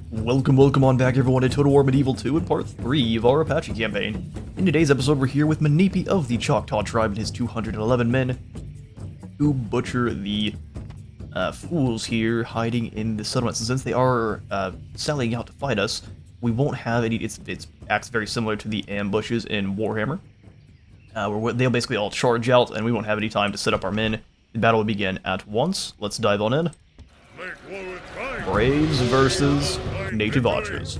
Welcome on back everyone to Total War Medieval 2 in part 3 of our Apache campaign. In today's episode we're here with Manipi of the Choctaw tribe and his 211 men who butcher the fools here hiding in the settlements. And since they are sallying out to fight us, we won't have any, it acts very similar to the ambushes in Warhammer. Where they'll basically all charge out and we won't have any time to set up our men. The battle will begin at once. Let's dive on in. Braves versus native archers.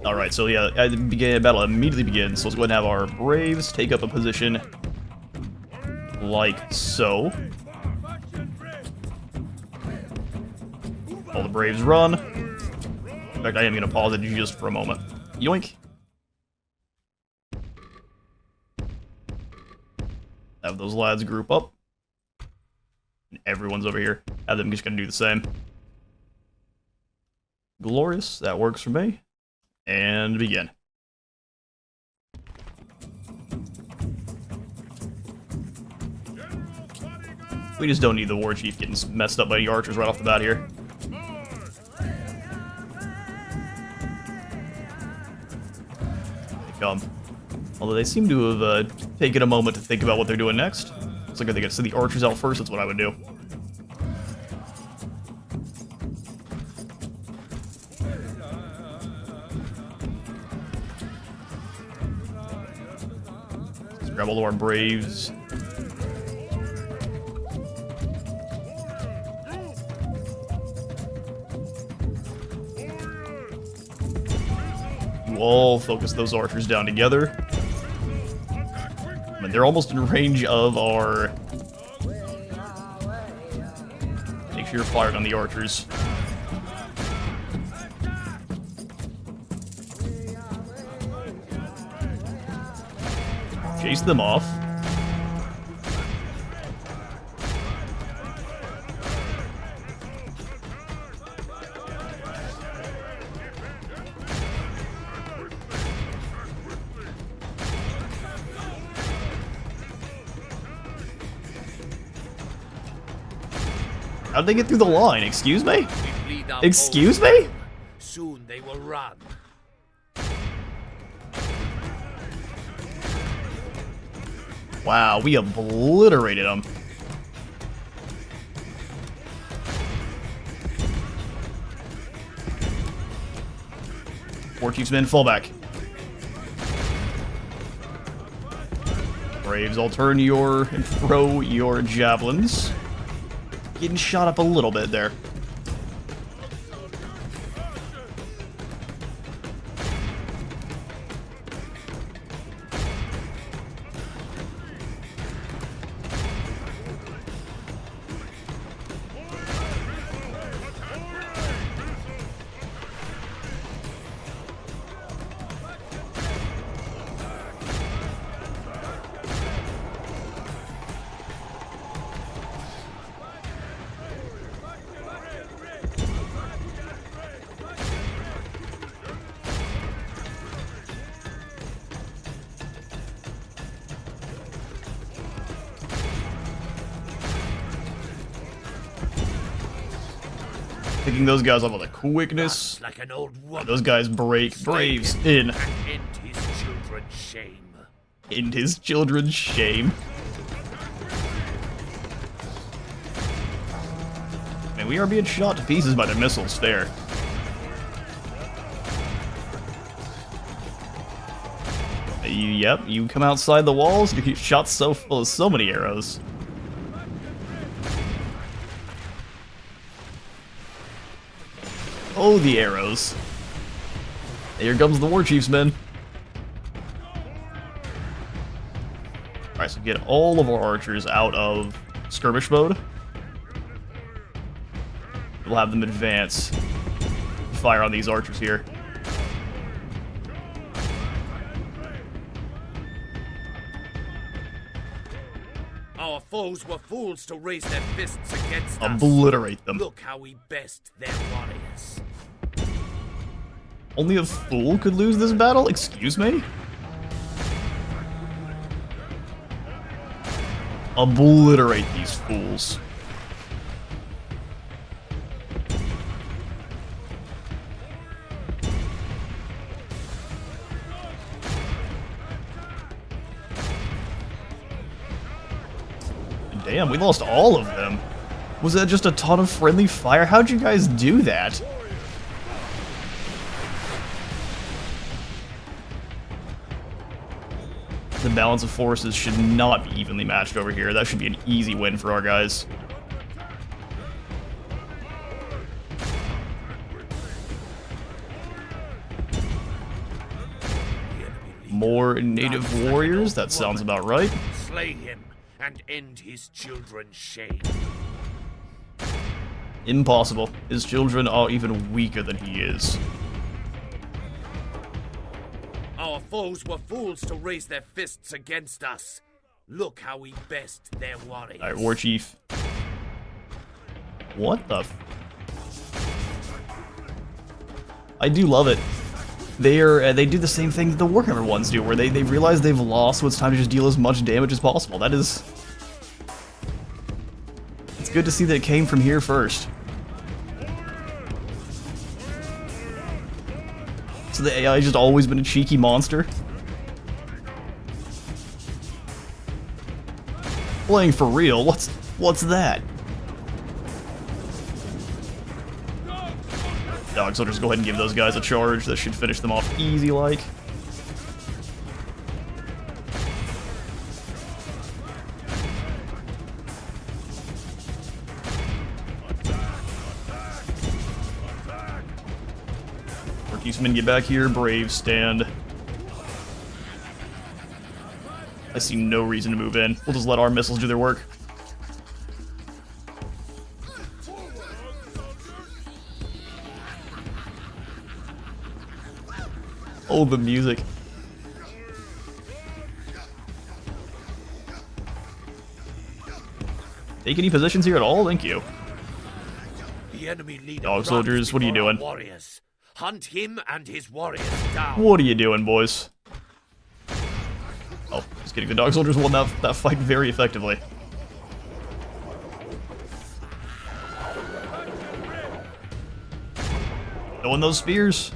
Alright, so yeah, at the battle immediately begins, so let's go ahead and have our Braves take up a position like so. All the Braves run. In fact, I am going to pause it just for a moment. Yoink. Have those lads group up. And everyone's over here. Have them just gonna do the same. Glorious, that works for me. And begin. We just don't need the war chief getting messed up by the archers right off the bat here. They come. Although they seem to have taken a moment to think about what they're doing next. Looks like they get to send the archers out first, that's what I would do. Let's grab all of our Braves. You all focus those archers down together. I mean, they're almost in range of our... Make sure you're fired on the archers. Chase them off. How'd they get through the line? Excuse me? Excuse me? Soon they will run. Wow, we obliterated them. War Chief's men, fall back. Braves, all turn and throw your javelins. Getting shot up a little bit there. Picking those guys up with a quickness. Like an old woman. Those guys break. Braves in. And end his children's shame. End his children's shame. Man, we are being shot to pieces by the missiles. Fair. Yep, you come outside the walls, you get shot so full of so many arrows. Oh, the arrows. Here comes the War Chief's men. Alright, so get all of our archers out of skirmish mode. We'll have them advance. Fire on these archers here. Our foes were fools to raise their fists against us. Obliterate them. Look how we best their warriors. Only a fool could lose this battle? Excuse me? obliterate these fools. Damn, we lost all of them. Was that just a ton of friendly fire? How'd you guys do that? The balance of forces should not be evenly matched over here. That should be an easy win for our guys. More native warriors? That sounds about right. Slay him and end his children's shame. Impossible. His children are even weaker than he is. Our foes were fools to raise their fists against us. Look how we best their warriors. Alright, War Chief. What the f... I do love it. They do the same thing that the Warhammer ones do, where they realize they've lost, so it's time to just deal as much damage as possible. That is... It's good to see that it came from here first. So the AI has just always been a cheeky monster? Playing for real? What's that? Dog soldiers, go ahead and give those guys a charge. That should finish them off easy like. Orkeesmen, get back here. Braves, stand. I see no reason to move in. We'll just let our missiles do their work. Oh, the music. Take any positions here at all? Thank you. The enemy leader Dog soldiers, what are you doing? Warriors. Hunt him and his warriors down. What are you doing, boys? Oh, just kidding. The dog soldiers won that fight very effectively. Throwing those spears.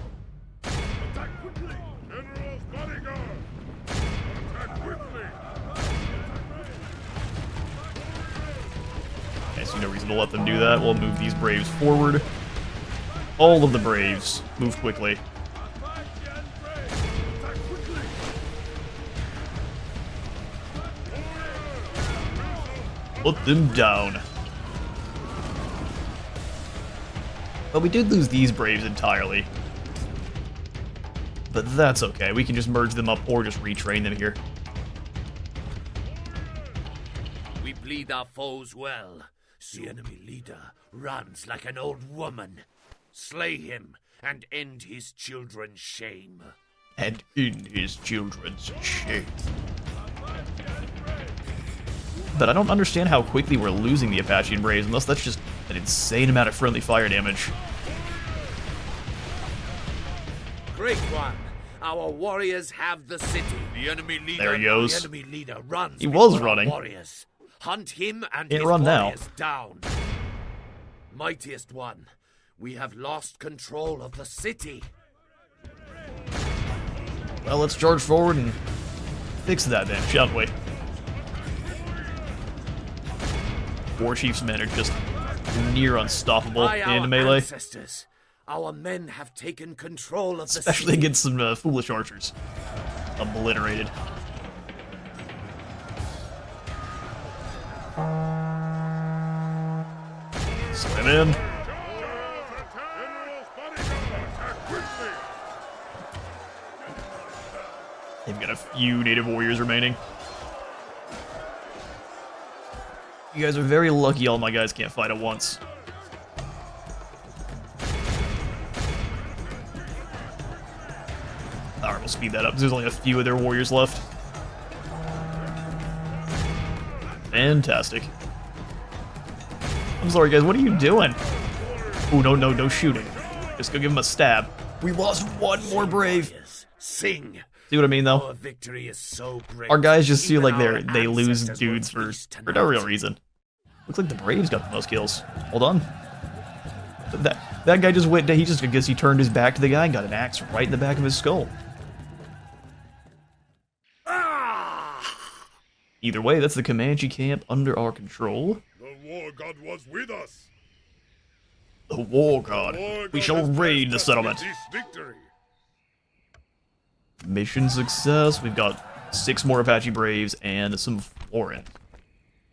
I see no reason to let them do that. We'll move these Braves forward. All of the Braves move quickly. Put them down. But we did lose these Braves entirely. But that's okay. We can just merge them up or just retrain them here. We bleed our foes well. The enemy leader runs like an old woman. Slay him and end his children's shame. And in his children's shame. But I don't understand how quickly we're losing the Apachean Braves, unless that's just an insane amount of friendly fire damage. Great one. Our warriors have the city. The enemy leader. There he goes. The enemy leader runs. He was before our running. Warriors. Hunt him and Can't his run now. warriors down. Mightiest one, we have lost control of the city. Well, let's charge forward and fix that then, shall we? War Chief's men are just near unstoppable By our in melee. ancestors, our men have taken control of the Especially city. against some foolish archers. Obliterated. Slam in. They've got a few native warriors remaining. You guys are very lucky all my guys can't fight at once. Alright, we'll speed that up. There's only a few of their warriors left. Fantastic. I'm sorry, guys. What are you doing? Oh, no shooting. Just go give him a stab. We lost one more brave. Sing, See what I mean, though? Our victory is so great. Our guys just feel Even like our they lose ancestors dudes will for feast no tonight. real reason. Looks like the Braves got the most kills. Hold on. That guy just went. He just, I guess he turned his back to the guy and got an axe right in the back of his skull. Either way, that's the Comanche camp under our control. The war god was with us. The War God. We shall raid the settlement. This victory. Mission success. We've got 6 more Apache Braves and some Florins.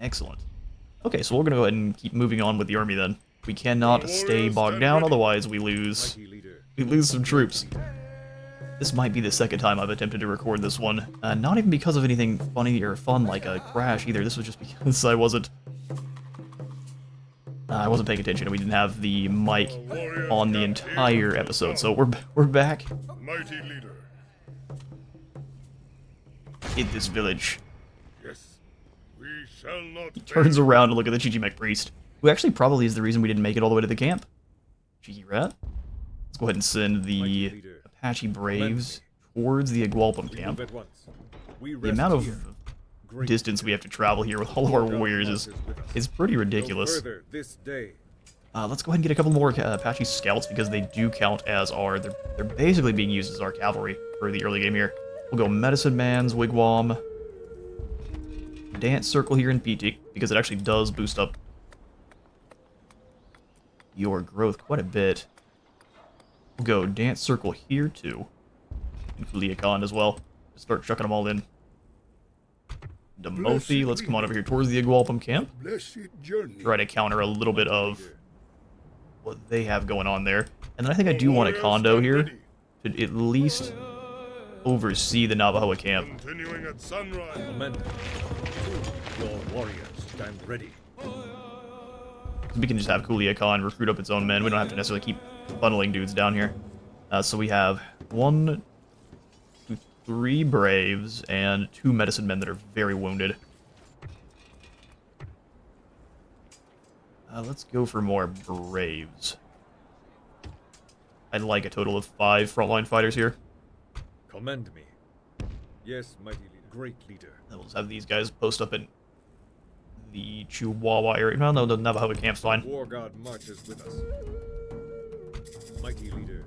Excellent. Okay, so we're gonna go ahead and keep moving on with the army then. We cannot stay bogged down, otherwise we lose some troops. This might be the second time I've attempted to record this one. Not even because of anything funny or fun like a crash either. This was just because I wasn't paying attention and we didn't have the mic on the entire episode. So we're back Mighty leader. in this village. Yes. We shall not. He turns around to look at the Chichimek priest, who actually probably is the reason we didn't make it all the way to the camp. Cheeky rat. Let's go ahead and send the Apache Braves towards the Igualpam camp. The amount of distance we have to travel here with all of our warriors is pretty ridiculous. Let's go ahead and get a couple more Apache scouts because they do count as our... They're basically being used as our cavalry for the early game here. We'll go Medicine Man's Wigwam, Dance Circle here in PT because it actually does boost up your growth quite a bit. We'll go Dance Circle here too. And Kuliakan as well. Start chucking them all in. Demothi, let's come on over here towards the Igualpam camp. Try to counter a little bit of what they have going on there. And then I think I do want a condo here to at least oversee the Navajo camp. Continuing at sunrise. Your warriors stand ready. We can just have Kuliakan recruit up its own men. We don't have to necessarily keep funneling dudes down here. So we have 1, 2, 3 Braves and 2 medicine men that are very wounded. Let's go for more Braves. I'd like a total of 5 frontline fighters here. Commend me. Yes, mighty leader. Great leader. Then we'll just have these guys post up in the Chihuahua area. No, the Navajo camp's fine. War god marches with us. Mighty leader.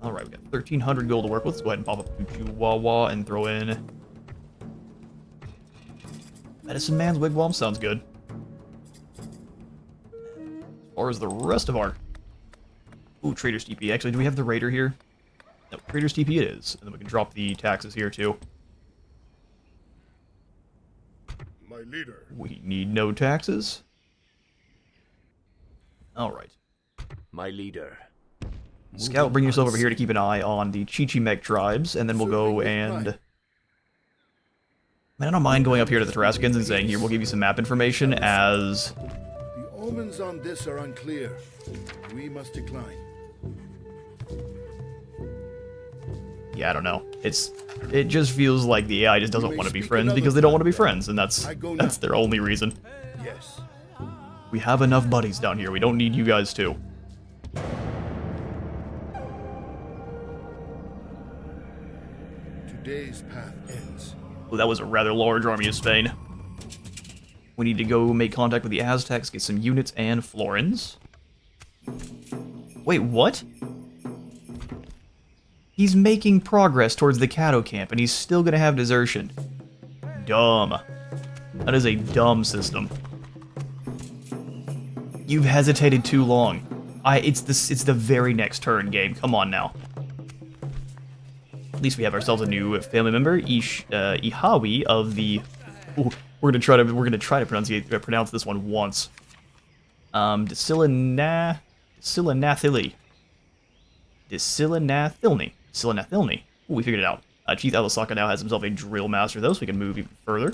Alright, we got 1,300 gold to work with. Let's go ahead and pop up to Chihuahua and throw in Medicine Man's Wigwam. Sounds good. As far as the rest of our... Ooh, Trader's TP. Actually, do we have the Raider here? No, Trader's TP it is. And then we can drop the taxes here, too. My leader. We need no taxes. Alright. My leader. Scout, bring yourself over here to keep an eye on the Chichimek tribes, and then we'll go and... Man, I don't mind going up here to the Tarascans and saying, here, we'll give you some map information as... The omens on this are unclear. We must decline. Yeah, I don't know. It just feels like the AI just doesn't want to be friends because they don't want to be friends, and that's their only reason. Yes. We have enough buddies down here. We don't need you guys too. Today's path ends. Well, that was a rather large army of Spain. We need to go make contact with the Aztecs, get some units and Florins. Wait, what? He's making progress towards the Caddo camp, and he's still gonna have desertion. Dumb. That is a dumb system. You've hesitated too long. It's the very next turn, game. Come on now. At least we have ourselves a new family member, Ihawi of the. Ooh, we're gonna try to pronounce this one once. Decilinathili. Decilinathilni. Ooh, we figured it out. Chief Alasaka now has himself a drill master, though, so we can move even further.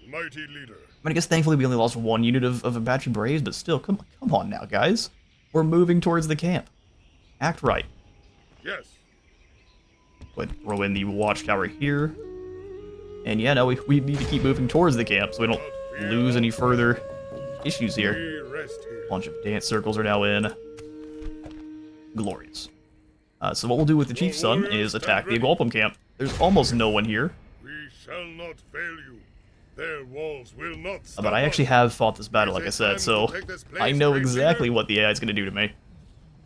Mighty leader. I mean, I guess thankfully we only lost 1 unit of Apache Braves, but still, come on now, guys. We're moving towards the camp. Act right. Yes. Go ahead and throw in the watchtower here. And yeah, no, we need to keep moving towards the camp so we don't lose any further issues here. We rest here. A bunch of dance circles are now in. Glorious. So what we'll do with the chief's son is attack the Igualpam camp. There's almost no one here. We shall not fail you. Their walls will not stop But I actually us. have fought this battle, like I said, so I know exactly what the AI is going to do to me.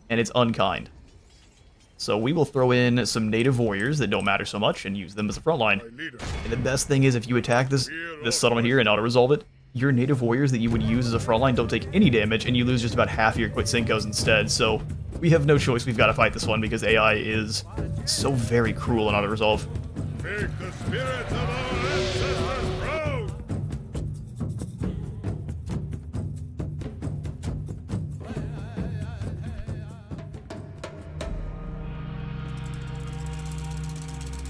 And it's unkind. So we will throw in some native warriors that don't matter so much and use them as a front line. My leader. And the best thing is if you attack this settlement here and auto-resolve it, your native warriors that you would use as a front line don't take any damage and you lose just about half your Quitzincos instead. So we have no choice, we've got to fight this one because AI is so very cruel in auto-resolve. Make the spirits of our ancestors proud.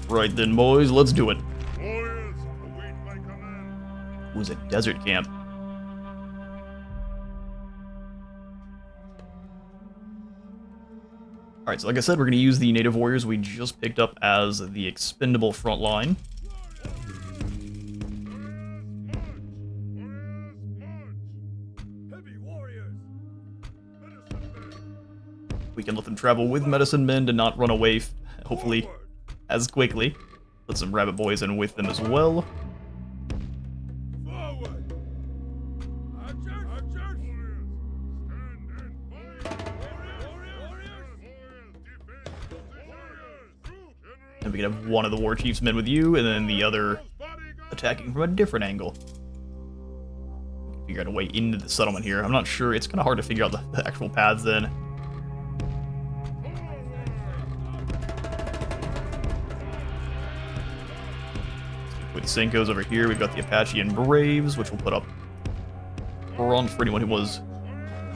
Right then, boys, let's do it. Warriors, await my command. It was a desert camp. Alright, so like I said, we're going to use the native warriors we just picked up as the expendable front line. Heavy warriors. Medicine men. We can let them travel with medicine men to not run away, hopefully, as quickly. Put some rabbit boys in with them as well. Forward. Archers. Archers. Stand and fight. Warriors. Defend. Warriors. And we can have one of the war chief's men with you, and then the other attacking from a different angle. Figure out a way into the settlement here. I'm not sure. It's kind of hard to figure out the actual paths then. With Cinco's over here, we've got the Apachean Braves, which we'll put up front for anyone who was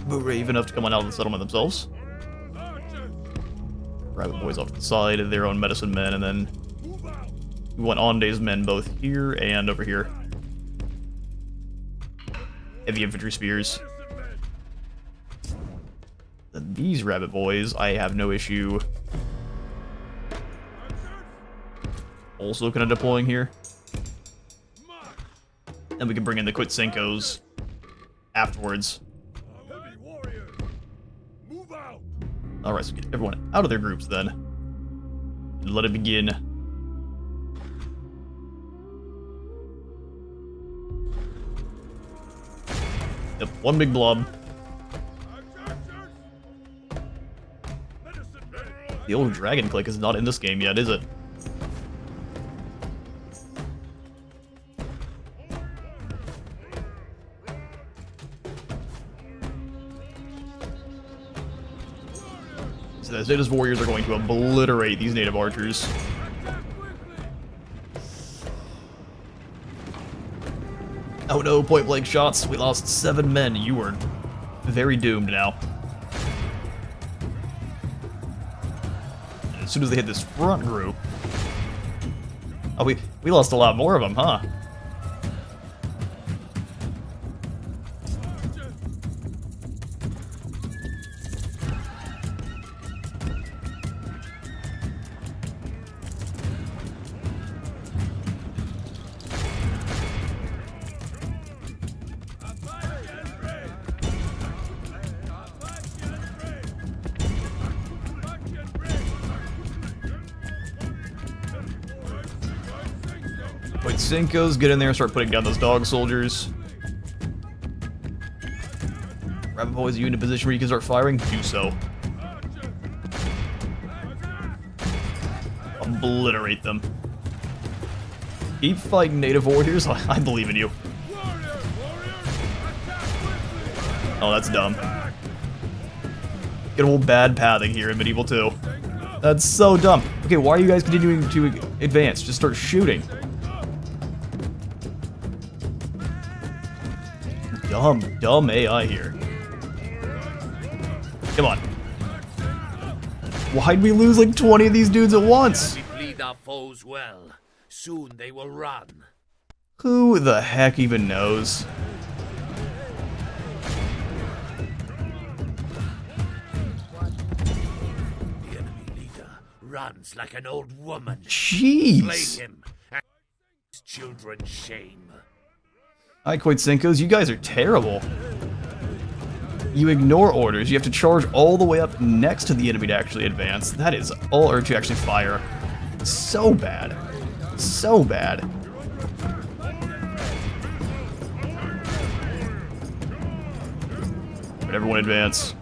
brave enough to come on out of the settlement themselves. Rabbit boys off to the side of their own medicine men, and then we want Onde's men both here and over here. Heavy infantry spears. Then these rabbit boys, I have no issue also kind of deploying here. And we can bring in the Quitzincos afterwards. Heavy warriors. Move out. Alright, so get everyone out of their groups then. And let it begin. Yep, one big blob. The old dragon click is not in this game yet, is it? So the Zetas warriors are going to obliterate these native archers. Oh no, point blank shots. We lost 7 men. You are very doomed now. And as soon as they hit this front group... Oh, we lost a lot more of them, huh? Wait, Cinco's get in there and start putting down those dog soldiers. Rabbit boys, are you in a position where you can start firing? Do so. Obliterate them. Keep fighting native warriors. I believe in you. Oh, that's dumb. Good old bad pathing here in Medieval 2. That's so dumb. Okay, why are you guys continuing to advance? Just start shooting. Dumb AI here. Come on. Why'd we lose like 20 of these dudes at once? We bleed our foes well. Soon they will run. Who the heck even knows? The enemy leader runs like an old woman. Jeez. Slay him and his children shame. Alright, Quitzincos, you guys are terrible. You ignore orders. You have to charge all the way up next to the enemy to actually advance. That is all, or to actually fire. So bad. So bad. But everyone advance.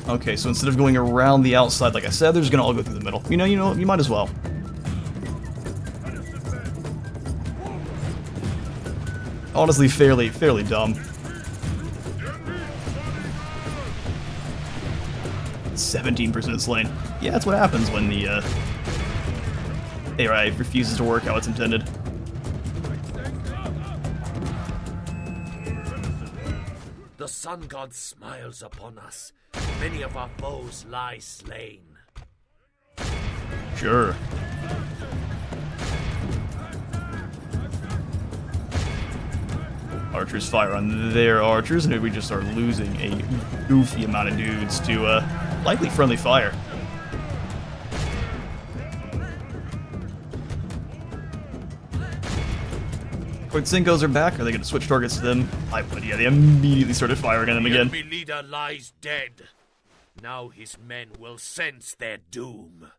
Okay, so instead of going around the outside, like I said, they're just gonna all go through the middle. You know, you might as well. Honestly, fairly dumb. 17% slain. Yeah, that's what happens when the AI refuses to work how it's intended. The sun god smiles upon us. Many of our foes lie slain. Sure. Archers fire on their archers, and we just start losing a goofy amount of dudes to likely friendly fire. Quintsinkos are back. Are they going to switch targets to them? I would. Yeah, they immediately started firing at them again. The enemy leader lies dead. Now his men will sense their doom.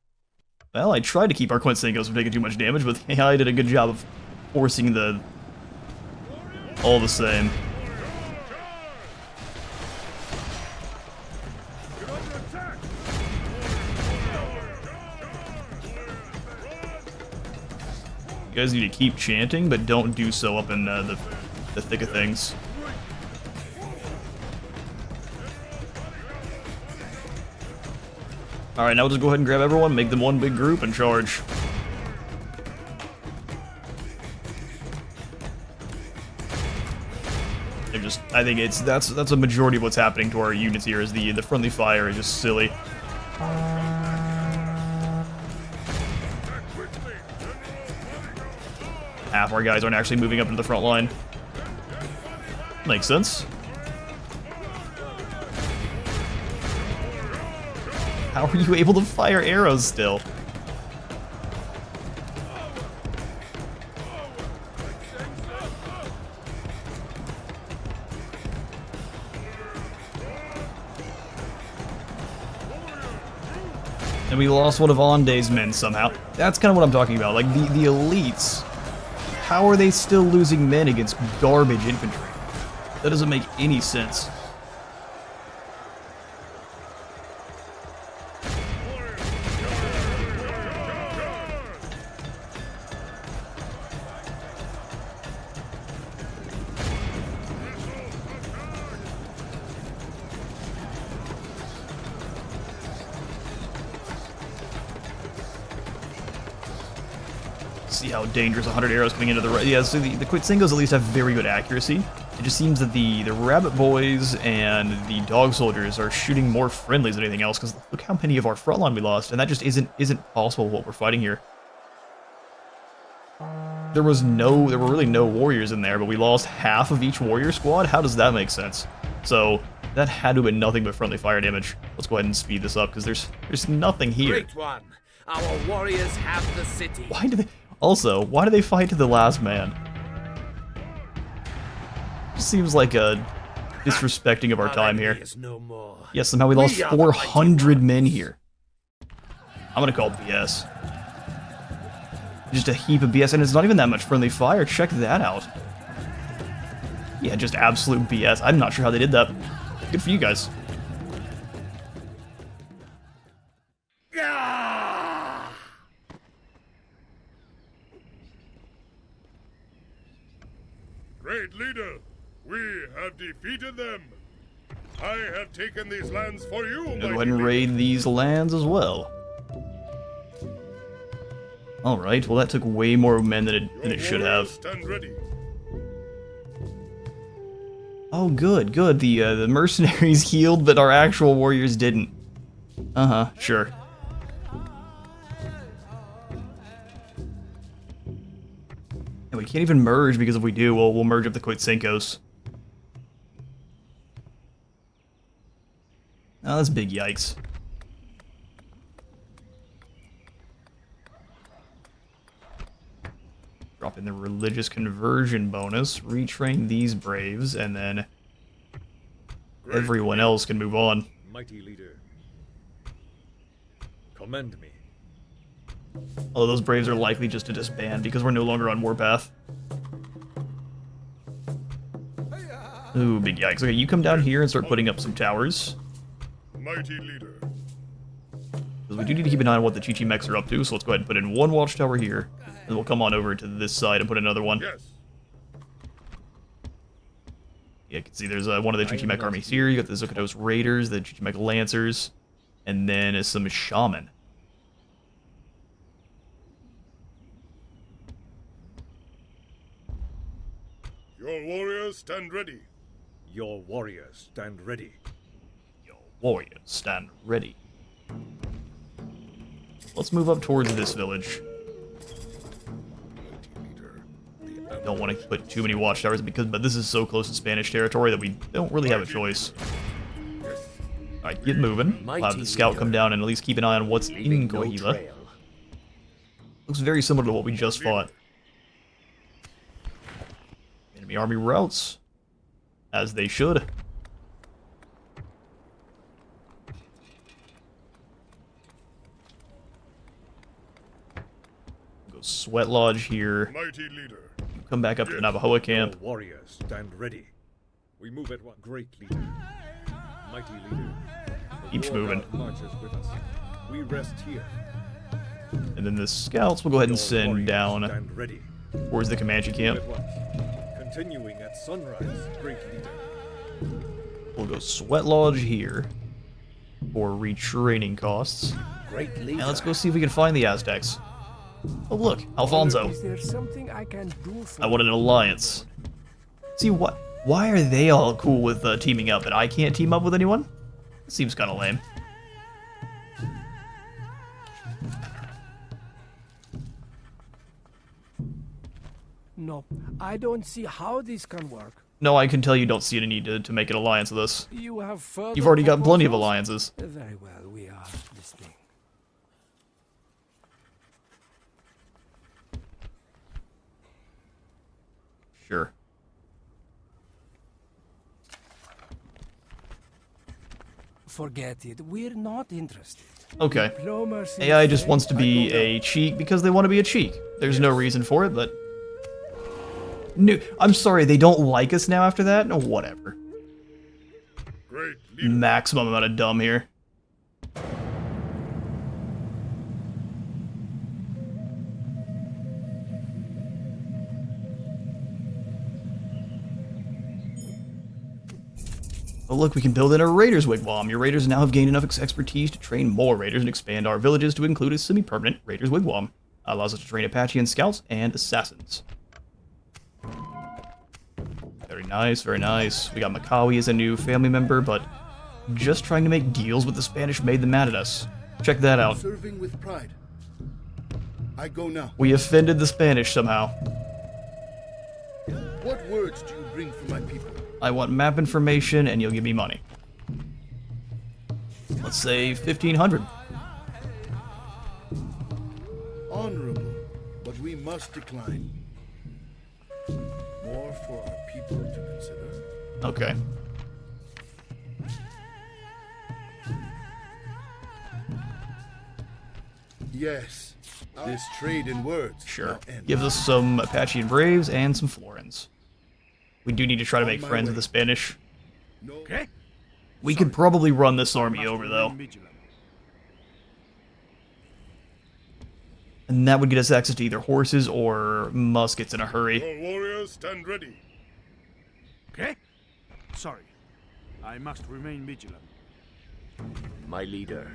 Well, I tried to keep our Quintsinkos from taking too much damage, but AI did a good job of forcing the... all the same. You guys need to keep chanting, but don't do so up in the thick of things. Alright, now we'll just go ahead and grab everyone, make them one big group, and charge. They're just, I think that's a majority of what's happening to our units here, is the friendly fire is just silly. Half our guys aren't actually moving up into the front line. Makes sense. How are you able to fire arrows still? And we lost one of Onde's men somehow. That's kind of what I'm talking about. Like, the elites, how are they still losing men against garbage infantry? That doesn't make any sense. See how dangerous 100 arrows coming into the right. Yeah, so the Quintsinkos at least have very good accuracy. It just seems that the rabbit boys and the dog soldiers are shooting more friendlies than anything else, because look how many of our front line we lost, and that just isn't possible what we're fighting here. There were really no warriors in there, but we lost half of each warrior squad. How does that make sense? So that had to have been nothing but friendly fire damage. Let's go ahead and speed this up, because there's nothing here. Great one. Our warriors have the city. Why do they fight to the last man? Just seems like a disrespecting of our time here. No Yes, somehow we lost 400 men here. I'm gonna call BS. Just a heap of BS, and it's not even that much friendly fire. Check that out. Yeah, just absolute BS. I'm not sure how they did that. Good for you guys. Great leader, we have defeated them. I have taken these lands for you, Go ahead and raid these lands as well. Alright, well that took way more men than it should have. Stand ready. Oh good, good. The mercenaries healed, but our actual warriors didn't. Uh-huh, sure. And we can't even merge, because if we do, we'll merge up the Quintsinkos. Oh, that's big yikes. Drop in the religious conversion bonus, retrain these braves, and then everyone else can move on. Mighty leader, commend me. Although those braves are likely just to disband because we're no longer on Warpath. Ooh, big yikes. Okay, you come down here and start putting up some towers. Mighty leader. Because we do need to keep an eye on what the Chi-Chi mechs are up to, so let's go ahead and put in one watchtower here. And we'll come on over to this side and put another one. Yes. Yeah, you can see there's one of the Chi-Chi mech armies here. You got the Zukatos Raiders, the Chi-Chi mech Lancers, and then some Shaman. Your warriors stand ready. Your warriors stand ready. Your warriors stand ready. Let's move up towards this village. Don't want to put too many watchtowers but this is so close to Spanish territory that we don't really have a choice. Alright, get moving. We'll have the scout come down and at least keep an eye on what's in Coahuila. Looks very similar to what we just fought. Enemy army routes. As they should. Go Sweat Lodge here. Mighty leader. Come back up to the Navajo camp. Your warriors stand ready. We move at one. Great leader, mighty leader. The Keeps war moving. god marches with us. We rest here. And then the scouts will go ahead and Your send warriors down stand ready. towards the Comanche camp. At once. Continuing at sunrise, great leader. We'll go Sweat Lodge here for retraining costs. Great leader. And let's go see if we can find the Aztecs. Oh look, Alfonso. Is there something I can do for I want an alliance. See what? Why are they all cool with teaming up, and I can't team up with anyone? Seems kind of lame. No, I don't see how this can work. No, I can tell you don't see any need to make an alliance with us. You have further You've already got plenty of proposals? alliances. Very well, we are listening. Sure. Forget it. We're not interested. Okay. Diplomacy AI just failed. wants to be a cheek because they want to be a cheek. There's no reason for it, but... No, I'm sorry, they don't like us now after that? No, whatever. Great leader. Maximum amount of dumb here. Oh look, we can build in a Raiders Wigwam. Your Raiders now have gained enough expertise to train more Raiders and expand our villages to include a semi-permanent Raiders Wigwam. Allows us to train Apachean scouts and assassins. Very nice, very nice. We got Makawi as a new family member, but just trying to make deals with the Spanish made them mad at us. Check that out. Serving with pride. I go now. We offended the Spanish somehow. What words do you bring for my people? I want map information and you'll give me money. Let's say 1,500. Honorable, but we must decline. More for our people to consider. Okay. Yes, this trade in words. Sure. now ends. Gives us some Apachean Braves and some Florins. We do need to try to make On my friends way. with the Spanish. No. We could probably run this army over, though. And that would get us access to either horses or muskets in a hurry. Your warriors stand ready. Okay? Sorry. I must remain vigilant. My leader.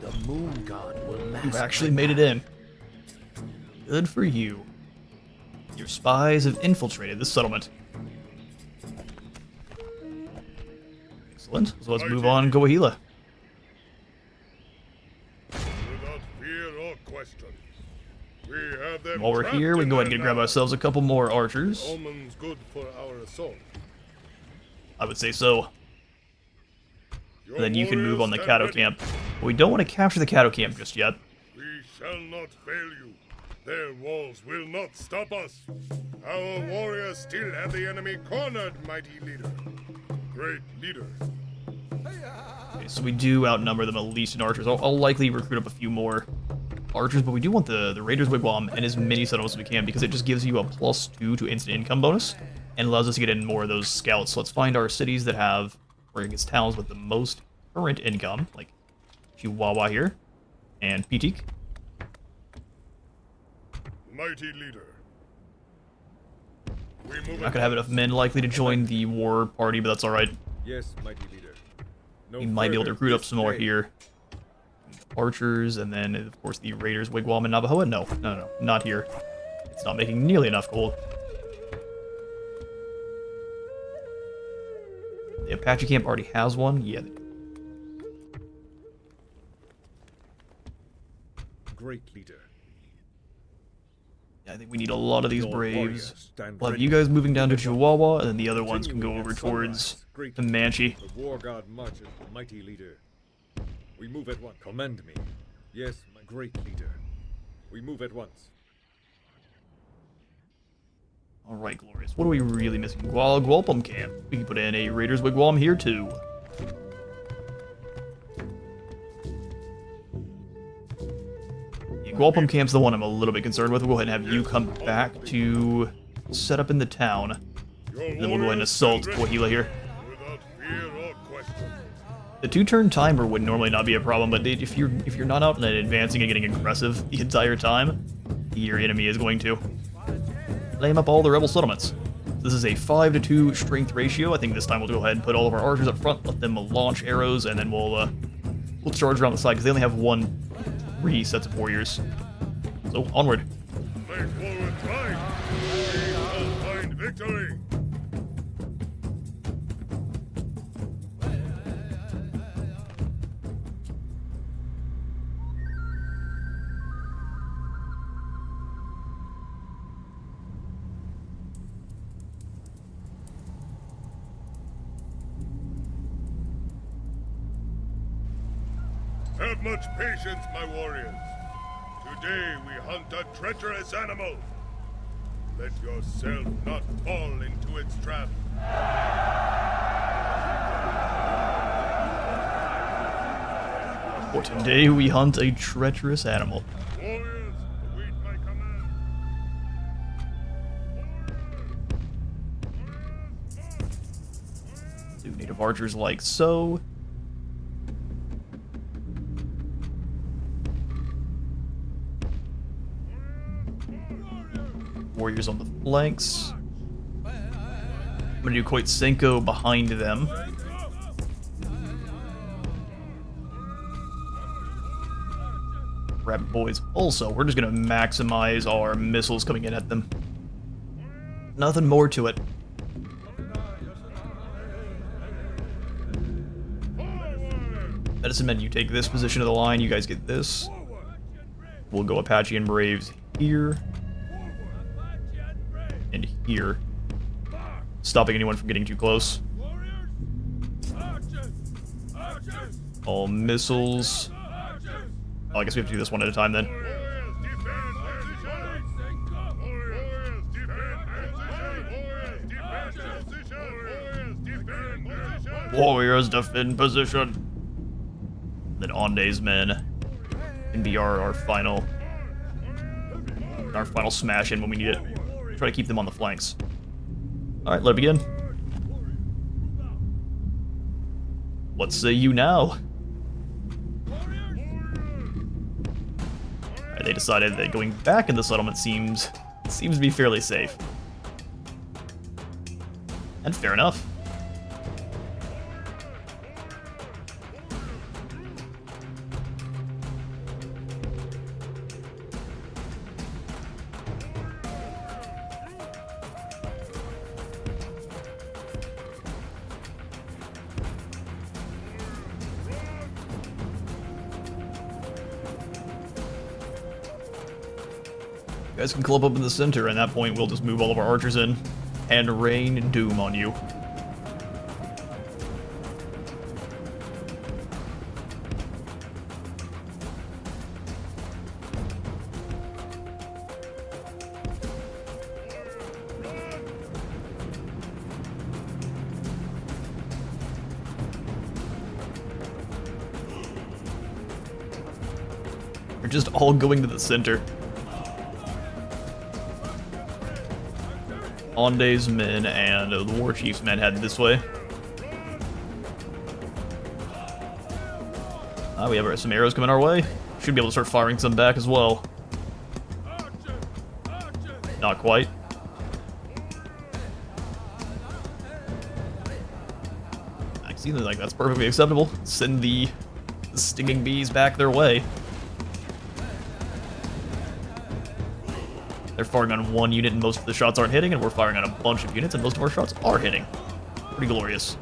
The moon god will master. You've actually made it in. Good for you. Your spies have infiltrated the settlement. Excellent. So let's move on and Coahuila. Without fear or question. We have them While we're trapped here, we in can go ahead their and grab land. ourselves a couple more archers. Omens good for our assault. I would say so. Your And then you can move on the warriors Caddo stand ready. camp. But we don't want to capture the Caddo camp just yet. We shall not fail you. Their walls will not stop us. Our warriors still have the enemy cornered, mighty leader. Great leader. Okay, so we do outnumber them at least in archers. I'll likely recruit up a few more archers, but we do want the Raiders Wigwam and as many settlements as we can because it just gives you a +2 to instant income bonus and allows us to get in more of those scouts. So let's find our cities that have, or I guess towns with the most current income, like Chihuahua here, and Pitik. Mighty leader. We move Not gonna have enough men likely to join the war party, but that's alright. Yes, mighty leader. No We might be able to further recruit up this some more day. here. Archers, and then, of course, the Raiders Wigwam and Navajo. No, not here. It's not making nearly enough gold. The Apache camp already has one. Yeah. Great leader. I think we need a lot of these Your braves. warriors stand We'll have ready. you guys moving down to Chihuahua, and then the other ones can go Continuing over at towards sunrise. Great the Manchi. The war god marches, mighty leader. We move at once. Commend me. Yes, my great leader. We move at once. Alright, glorious. What are we really missing? Gualpum camp. We can put in a Raiders Wigwam here, too. Yeah, Gualpum camp's the one I'm a little bit concerned with. We'll go ahead and have you come back to set up in the town. And then we'll go ahead and assault Wahila here. Without fear or question. The 2-turn timer would normally not be a problem, but if you're not out and advancing and getting aggressive the entire time, your enemy is going to lame up all the rebel settlements. This is a 5-to-2 strength ratio. I think this time we'll go ahead and put all of our archers up front, let them launch arrows, and then we'll charge around the side because they only have 3 sets of warriors. So onward. Make forward try. We shall find victory. Have much patience, my warriors. Today we hunt a treacherous animal. Let yourself not fall into its trap. For today we hunt a treacherous animal. Warriors, await my command. Do native archers like so. Warriors on the flanks. I'm gonna do Koitsenko behind them. Rabbit boys. Also, we're just gonna maximize our missiles coming in at them. Nothing more to it. Medicine men, you take this position of the line, you guys get this. We'll go Apachean Braves here. And here. Stopping anyone from getting too close. All missiles. Oh, I guess we have to do this one at a time then. Warriors, defend position. Then Onde's men can be our final smash in when we need it. Try to keep them on the flanks. Alright, let it begin. What say you now? Alright, they decided that going back in the settlement seems to be fairly safe. And fair enough. You guys can clump up in the center, and at that point we'll just move all of our archers in and rain doom on you. They're just all going to the center. Onde's men and the War Chief's men head this way. We have some arrows coming our way. Should be able to start firing some back as well. Not quite. I see that, like, that's perfectly acceptable. Send the stinging bees back their way. They're firing on one unit and most of the shots aren't hitting, and we're firing on a bunch of units and most of our shots are hitting. Pretty glorious.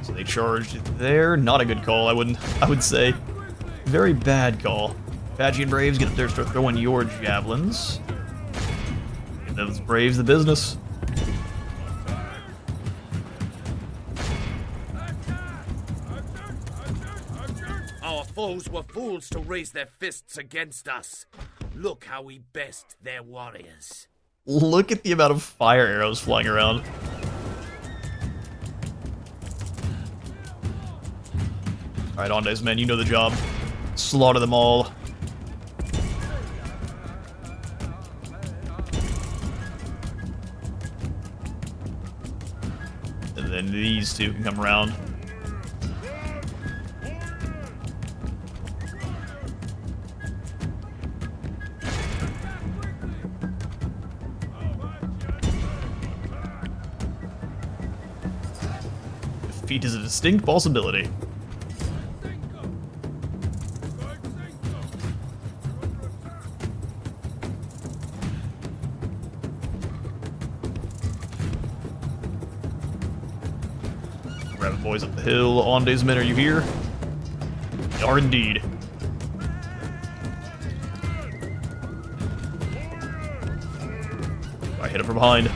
So they charged there. Not a good call, I would say. Very bad call. Apachean Braves, get up there, start throwing your javelins. Give those Braves the business. Our foes were fools to raise their fists against us. Look how we best their warriors. Look at the amount of fire arrows flying around. Alright, Onde's men, you know the job. Slaughter them all. And then these two can come around. Defeat is a distinct possibility. Grab boys up the hill. Onde's men, are you here? They are indeed. I hit him from behind.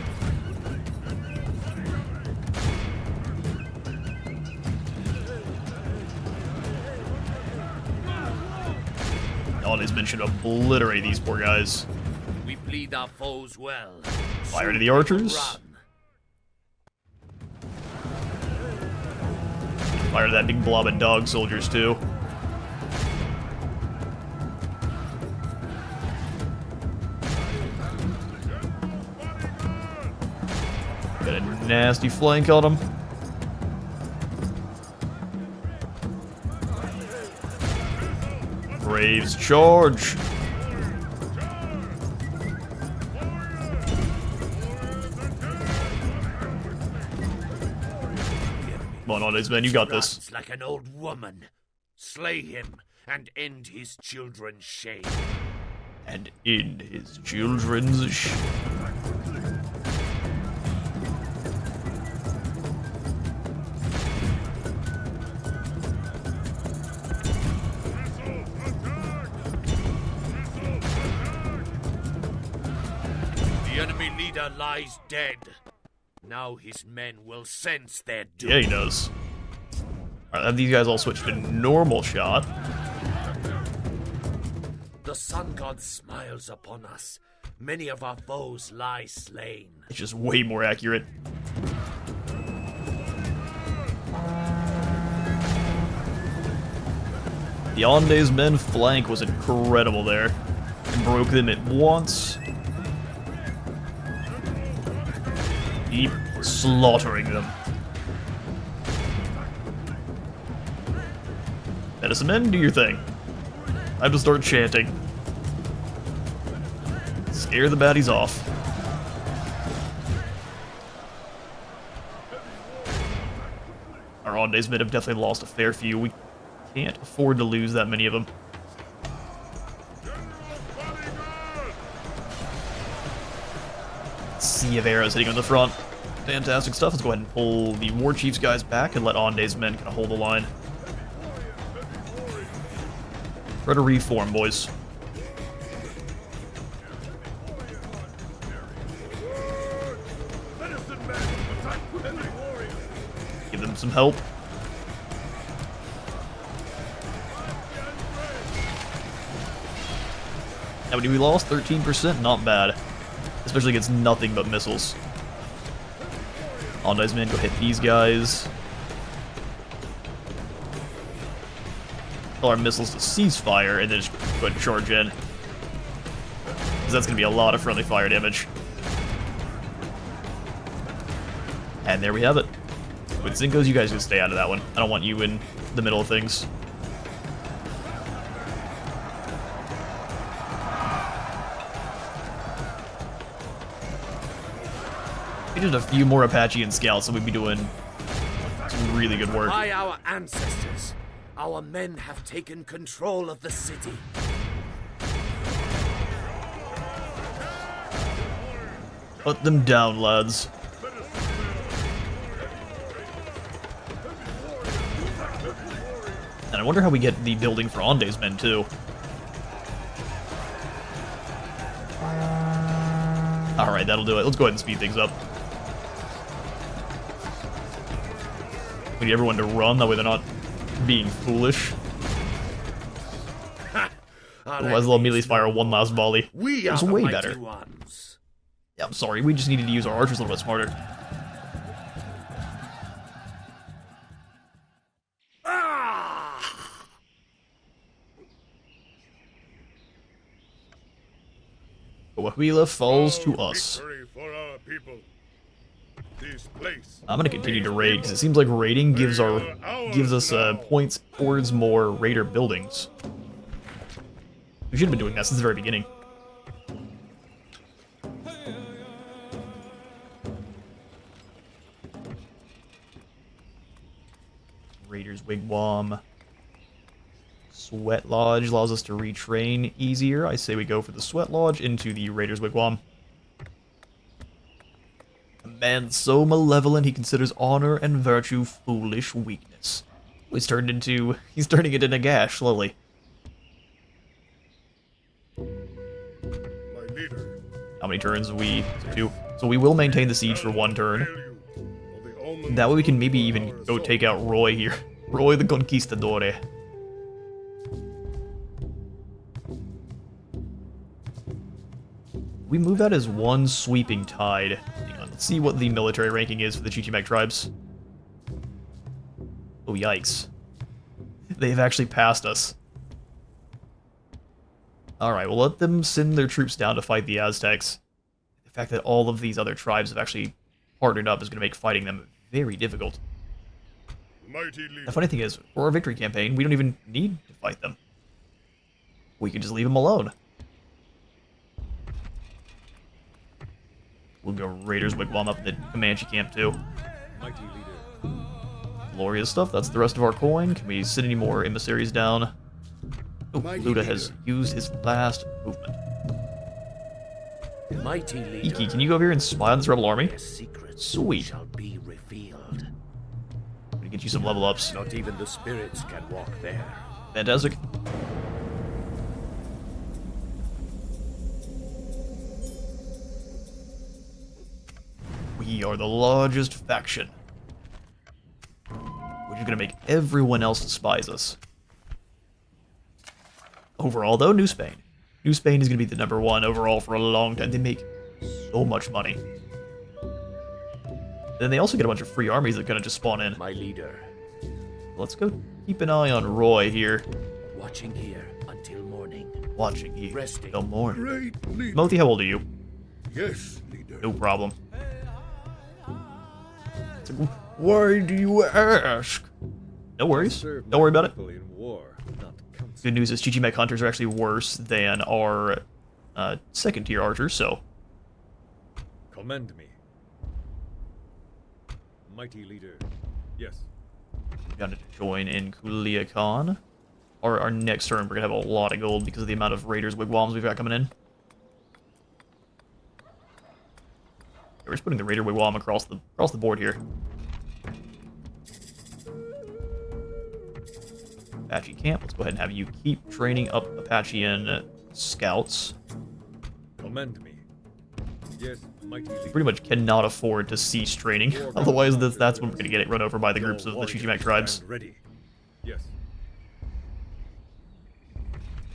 Onde's men should obliterate these poor guys. We bleed our foes well. Fire to the archers. Run. Fire to that big blob of dog soldiers, too. Got a nasty flank on them. Braves charge! Come on, Onde's men, you got this. Runs like an old woman. Slay him and end his children's shame. And end his children's The enemy leader lies dead. Now his men will sense their doom. Yeah, he does. Alright, have these guys all switched to normal shot. The sun god smiles upon us. Many of our foes lie slain. It's just way more accurate. The Onde's men flank was incredible there. And broke them at once. Keep slaughtering them. Medicine men, do your thing. Time to start chanting. Scare the baddies off. Our Onde's men have definitely lost a fair few. We can't afford to lose that many of them. Sea of arrows hitting on the front. Fantastic stuff. Let's go ahead and pull the War Chief's guys back and let Onde's men kind of hold the line. Try to reform, boys. some help. How many we lost? 13%? Not bad. Especially against nothing but missiles. Ondi's men go hit these guys. Tell our missiles to cease fire and then just go ahead and charge in. Because that's going to be a lot of friendly fire damage. And there we have it. With Zinkos, you guys can stay out of that one. I don't want you in the middle of things. We did a few more Apachean scouts, so we'd be doing some really good work. By our ancestors, our men have taken control of the city. Put them down, lads. And I wonder how we get the building for Onde's men, too. Alright, that'll do it. Let's go ahead and speed things up. We need everyone to run, that way they're not being foolish. Otherwise they'll immediately fire one last volley. We are It's the way mighty better. ones. Yeah, I'm sorry, we just needed to use our archers a little bit smarter. Coahuila falls to us. Victory for our people. This place. I'm gonna continue to raid because it seems like raiding gives us points towards more raider buildings. We should have been doing that since the very beginning. Raiders Wigwam. Sweat Lodge allows us to retrain easier. I say we go for the Sweat Lodge into the Raiders Wigwam. A man so malevolent he considers honor and virtue foolish weakness. He's turning into Nagash slowly. My leader. How many turns are we? Two. So we will maintain the siege for one turn. Hail you. For the omens That way we can maybe of even our go soul. take out Roy here. Roy the Conquistador. We move that as one sweeping tide. Hang on, let's see what the military ranking is for the Chillhop tribes. Oh, yikes. They've actually passed us. Alright, we'll let them send their troops down to fight the Aztecs. The fact that all of these other tribes have actually partnered up is going to make fighting them very difficult. Mighty leader. The funny thing is, for our victory campaign, we don't even need to fight them. We can just leave them alone. We'll go Raiders Wigwam up in the Comanche camp too. Mighty leader. Glorious stuff, that's the rest of our coin. Can we send any more emissaries down? Oh, Mighty Luda has leader. used his last movement. Mighty leader. Iki, can you go over here and spy on this rebel army? Their secrets Sweet. shall be revealed. I'm gonna get you some level ups. Not even the spirits can walk there. Fantastic. We are the largest faction, which is going to make everyone else despise us. Overall, though, New Spain. New Spain is going to be the #1 overall for a long time. They make so much money. Then they also get a bunch of free armies that kind of just spawn in. My leader, Let's go keep an eye on Roy here. watching here until morning. Watching here. Resting. No more. Great leader. Moti, how old are you? Yes, leader. No problem. It's like, why do you ask? No worries. Serve Don't worry about it. faithfully in war, not counsel. Good news is Chillhop hunters are actually worse than our second tier archers, so Commend me. Mighty leader. Yes. we got to join in Kuliakan. Our next turn, we're going to have a lot of gold because of the amount of raiders wigwams we've got coming in. We're just putting the raider wigwam across the board here. Apache camp. Let's go ahead and have you keep training up Apachean scouts. Commend me. Yes, mighty leader. Pretty much cannot afford to cease training. Otherwise, that's when we're going to get it run over by the Your groups of the warriors Chillhop tribes. stand ready. Yes.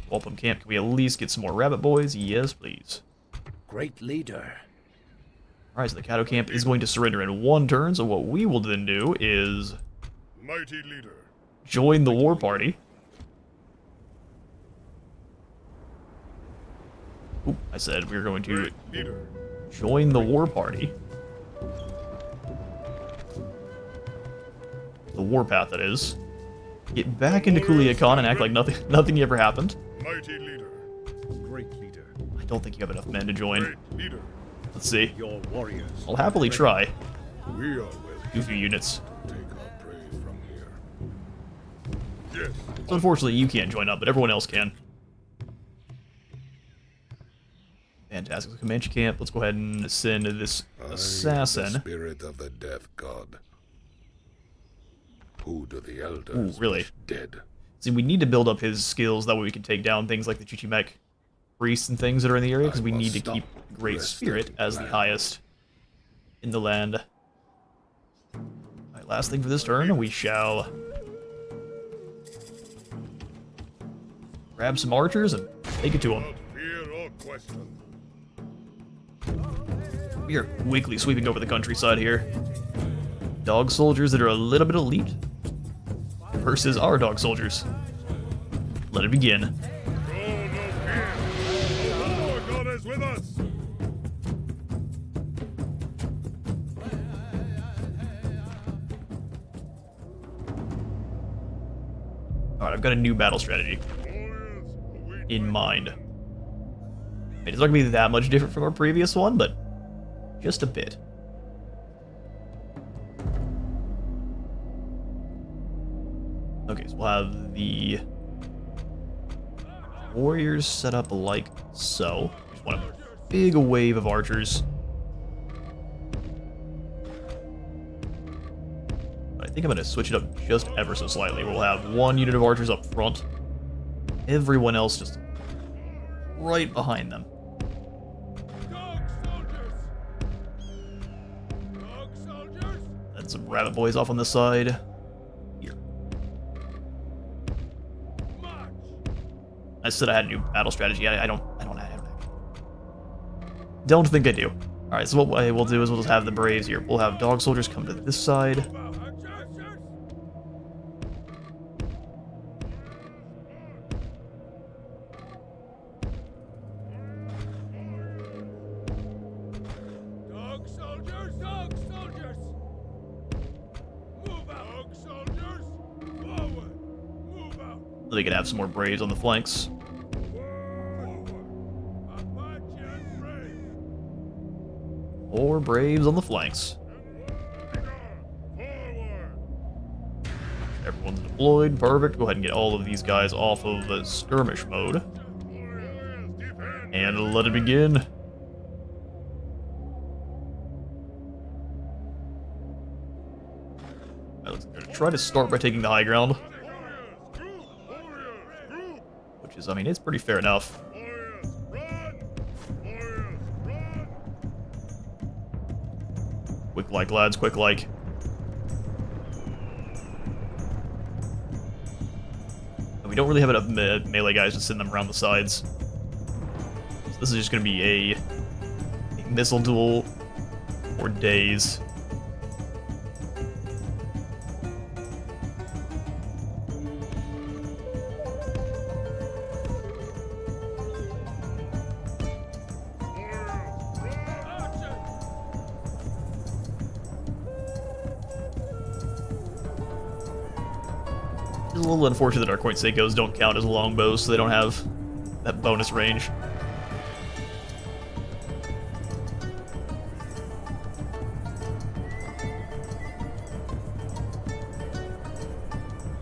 Wampum camp, can we at least get some more rabbit boys? Yes, please. Great leader. Alright, so the Caddo camp is going to surrender in 1 turn, so what we will then do is Mighty leader. join the war party. Oop, I said we were going to Great leader. join the war party. The warpath, that is. Get back into Kuliakan and act like nothing ever happened. Mighty leader. Great leader. I don't think you have enough men to join. Great leader. Let's see. Your warriors. I'll happily try. We are willing Do a few units. to take our prey from here. Yes. So unfortunately, you can't join up, but everyone else can. Fantastic. So Comanche camp. Let's go ahead and send this The assassin. spirit of the death god. Who do the Ooh, elders really? wish dead? See, we need to build up his skills. That way we can take down things like the Chichimek priests and things that are in the area, because we need to keep Great Spirit as the highest in the land. Alright, last thing for this turn, we shall grab some archers and take it to them. Without fear or question. We are quickly sweeping over the countryside here. Dog soldiers that are a little bit elite versus our dog soldiers. Let it begin. Show no fear. The Lord God is with us. Alright, I've got a new battle strategy Warriors, await in my mind. It's not going to be that much different from our previous one, but just a bit. Okay, so we'll have the warriors set up like so. Just want a big wave of archers. I think I'm going to switch it up just ever so slightly. We'll have 1 unit of archers up front. Everyone else just right behind them. Dog soldiers! Dog soldiers! And some rabbit boys off on the side. Here. March! I said I had a new battle strategy. I don't think I do. Alright, so what I will do is we'll just have the Braves here. We'll have dog soldiers come to this side. Dog soldiers! Dog soldiers! Move out! Dog soldiers! Forward! Move out! So they can have some more Braves on the flanks. Apachean Tribes! Or Braves on the flanks. Forward. Everyone's deployed. Perfect. Go ahead and get all of these guys off of the skirmish mode. Warriors, defend. And let it begin. Let's try to start by taking the high ground. Warriors, group. Which is, I mean, it's pretty fair enough. Warriors, run. Warriors, run. Quick like, lads, quick like. And we don't really have enough melee guys to send them around the sides. So this is just going to be a missile duel for days. It's a little unfortunate that our Coin Seikos don't count as longbows, so they don't have that bonus range.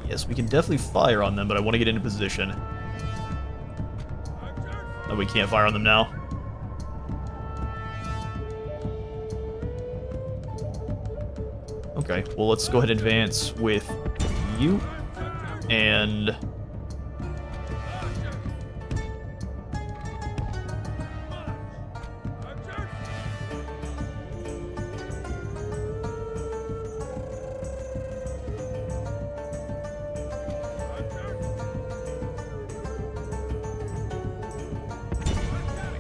Yes, we can definitely fire on them, but I want to get into position. No, we can't fire on them now. Okay, well, let's go ahead and advance with you. And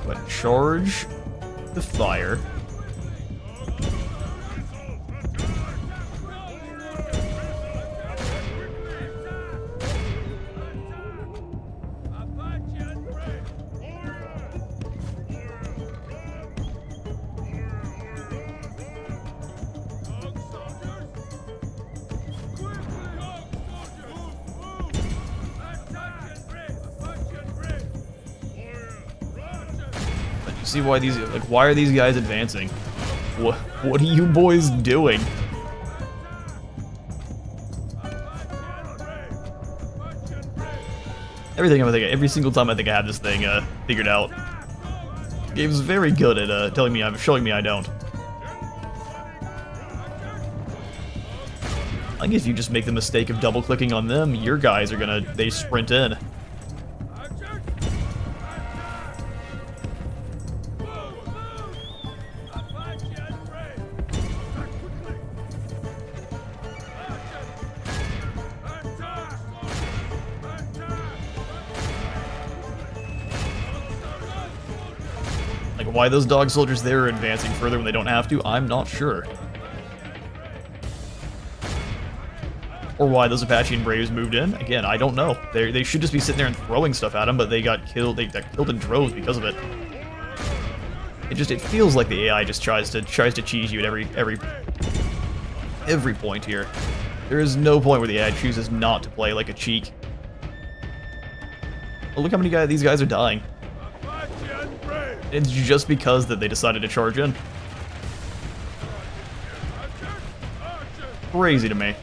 But charge the fire. Apachean Tribes. Dog soldiers. Quickly, dog soldiers. Move. Apachean Tribes. Apachean Tribes. Roger. But you see why these, like, why are these guys advancing? What are you boys doing? Every single time I think I have this thing figured out. The game's very good at showing me I don't. I guess if you just make the mistake of double clicking on them, your guys are they sprint in. Like, why those dog soldiers there are advancing further when they don't have to, I'm not sure. Or why those Apachean Braves moved in, again, I don't know. They should just be sitting there and throwing stuff at them, but they got killed. They got killed in droves because of it. It feels like the AI just tries to cheese you at every point here. There is no point where the AI chooses not to play like a cheek. Well, look how many these guys are dying. It's just because that they decided to charge in. Crazy to me.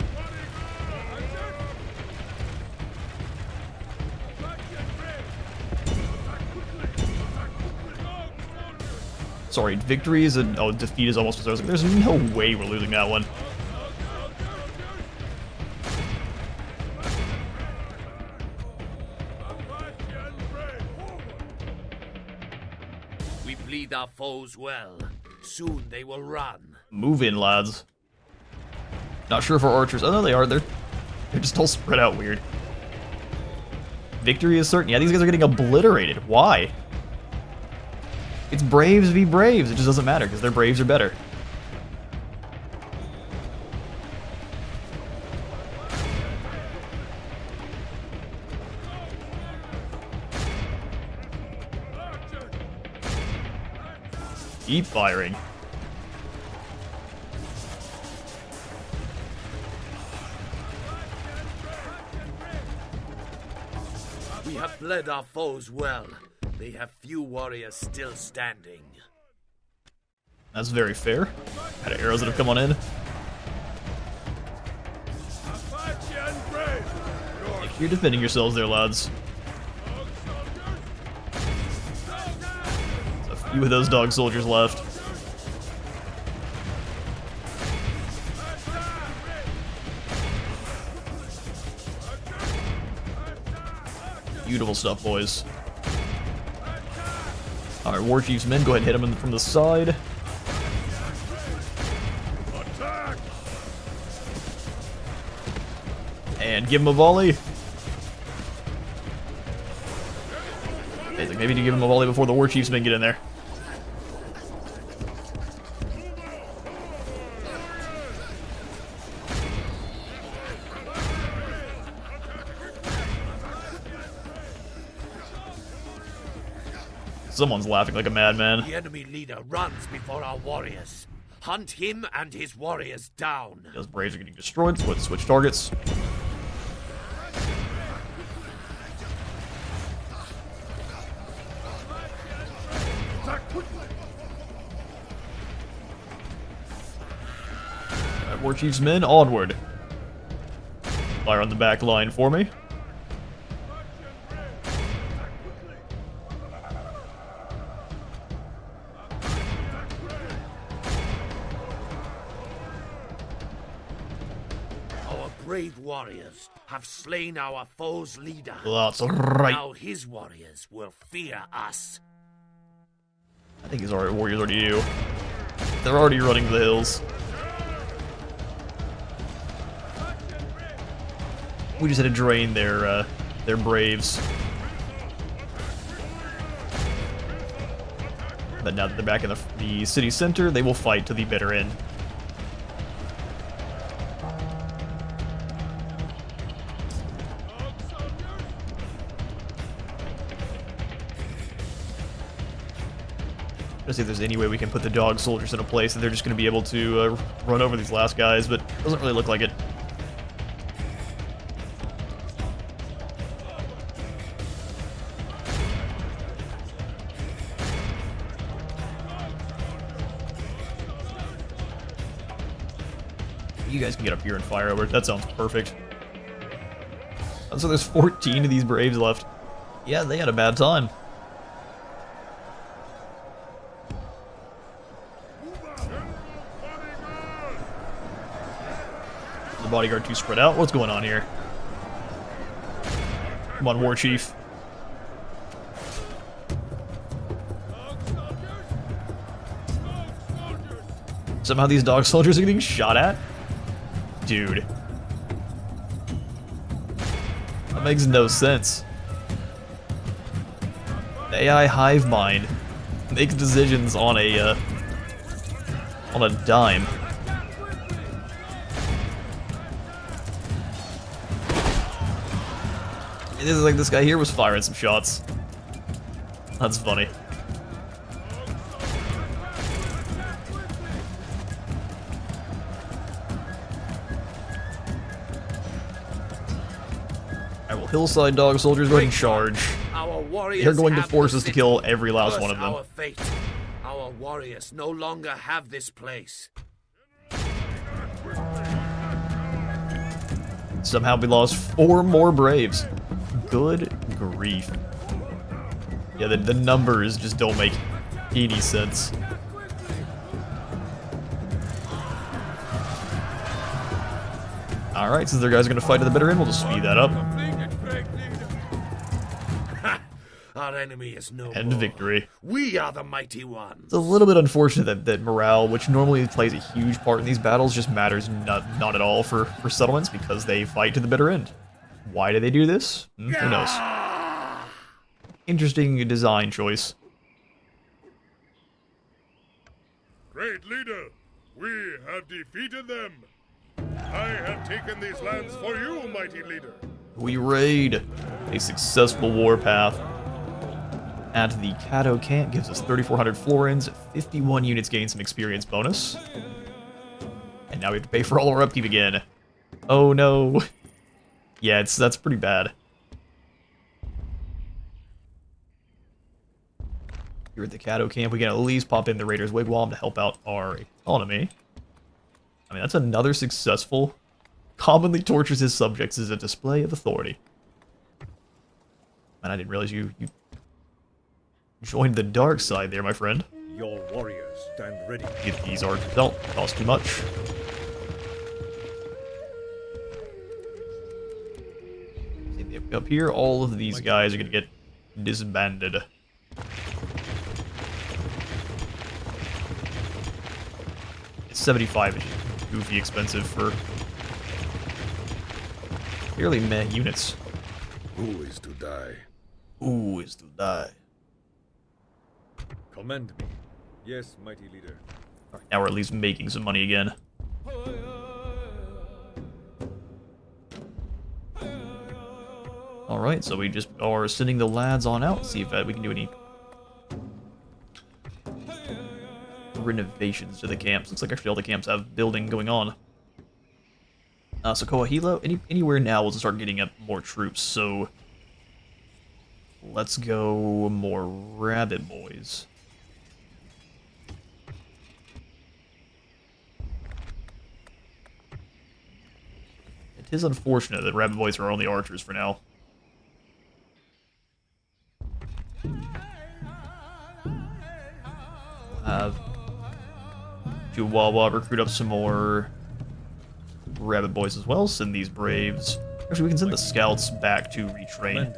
Sorry, victory is defeat is almost as I was like, there's no way we're losing that one. We bleed our foes well. Soon they will run. Move in, lads. Not sure if our archers. Oh no, they are. They're just all spread out weird. Victory is certain. Yeah, these guys are getting obliterated. Why? It's Braves v Braves. It just doesn't matter because their Braves are better. Keep firing. We have bled our foes well. They have few warriors still standing. That's very fair. Had arrows that have come on in. Apachean Tribes. Like, you're defending yourselves there, lads. There's a few of those dog soldiers left. Beautiful stuff, boys. Alright, War Chief's men, go ahead and hit him from the side. Attack. And give him a volley. Maybe to give him a volley before the War Chief's men get in there. Someone's laughing like a madman. The enemy leader runs before our warriors. Hunt him and his warriors down. Those Braves are getting destroyed, so let's switch targets. Alright, War Chief's men, onward. Fire on the back line for me. Brave warriors have slain our foe's leader. That's right. Now his warriors will fear us. I think his warriors already do. They're already running to the hills. We just had to drain their Braves. But now that they're back in the city center, they will fight to the bitter end. Let's see if there's any way we can put the dog soldiers in a place that they're just going to be able to run over these last guys, but it doesn't really look like it. You guys can get up here and fire over it. That sounds perfect. So there's 14 of these Braves left. Yeah, they had a bad time. The bodyguard too spread out. What's going on here? Come on, War Chief. Somehow these dog soldiers are getting shot at? Dude. That makes no sense. The AI hive mind makes decisions on a dime. It is like this guy here was firing some shots. That's funny. Hillside dog soldiers, go ahead and charge. They're going to force us to kill every last one of them. Our fate. Our warriors no longer have this place. Somehow we lost 4 more Braves. Good grief. Yeah, the numbers just don't make any sense. Alright, since their guys are going to fight to the bitter end, we'll just speed that up. Our enemy is no And more. victory. We are the mighty ones. It's a little bit unfortunate that morale, which normally plays a huge part in these battles, just matters not at all for settlements because they fight to the bitter end. Why do they do this? Who knows? Interesting design choice. Great leader, we have defeated them. I have taken these lands for you, mighty leader. We raid a successful warpath. At the Cato camp gives us 3,400 florins, 51 units gain some experience bonus. And now we have to pay for all our upkeep again. Oh no. Yeah, that's pretty bad. Here at the Cato camp, we can at least pop in the Raiders' Wigwam to help out our economy. I mean, that's another successful. Commonly tortures his subjects as a display of authority. Man, I didn't realize you joined the dark side there, my friend. Your warriors stand ready. Get these archers out. Cost too much. Up here, all of these guys are going to get disbanded. It's 75, which is goofy expensive for fairly meh units. Who is to die? Who is to die? Commend me. Yes, mighty leader. Alright, now we're at least making some money again. Alright, so we just are sending the lads on out, see if we can do any renovations to the camps. Looks like actually all the camps have building going on. So Koahilo, anywhere now we'll just start getting up more troops, so let's go more rabbit boys. It is unfortunate that rabbit boys are only archers for now. Have Chihuahua recruit up some more rabbit boys as well. Send these braves. Actually, we can send the scouts back to retrain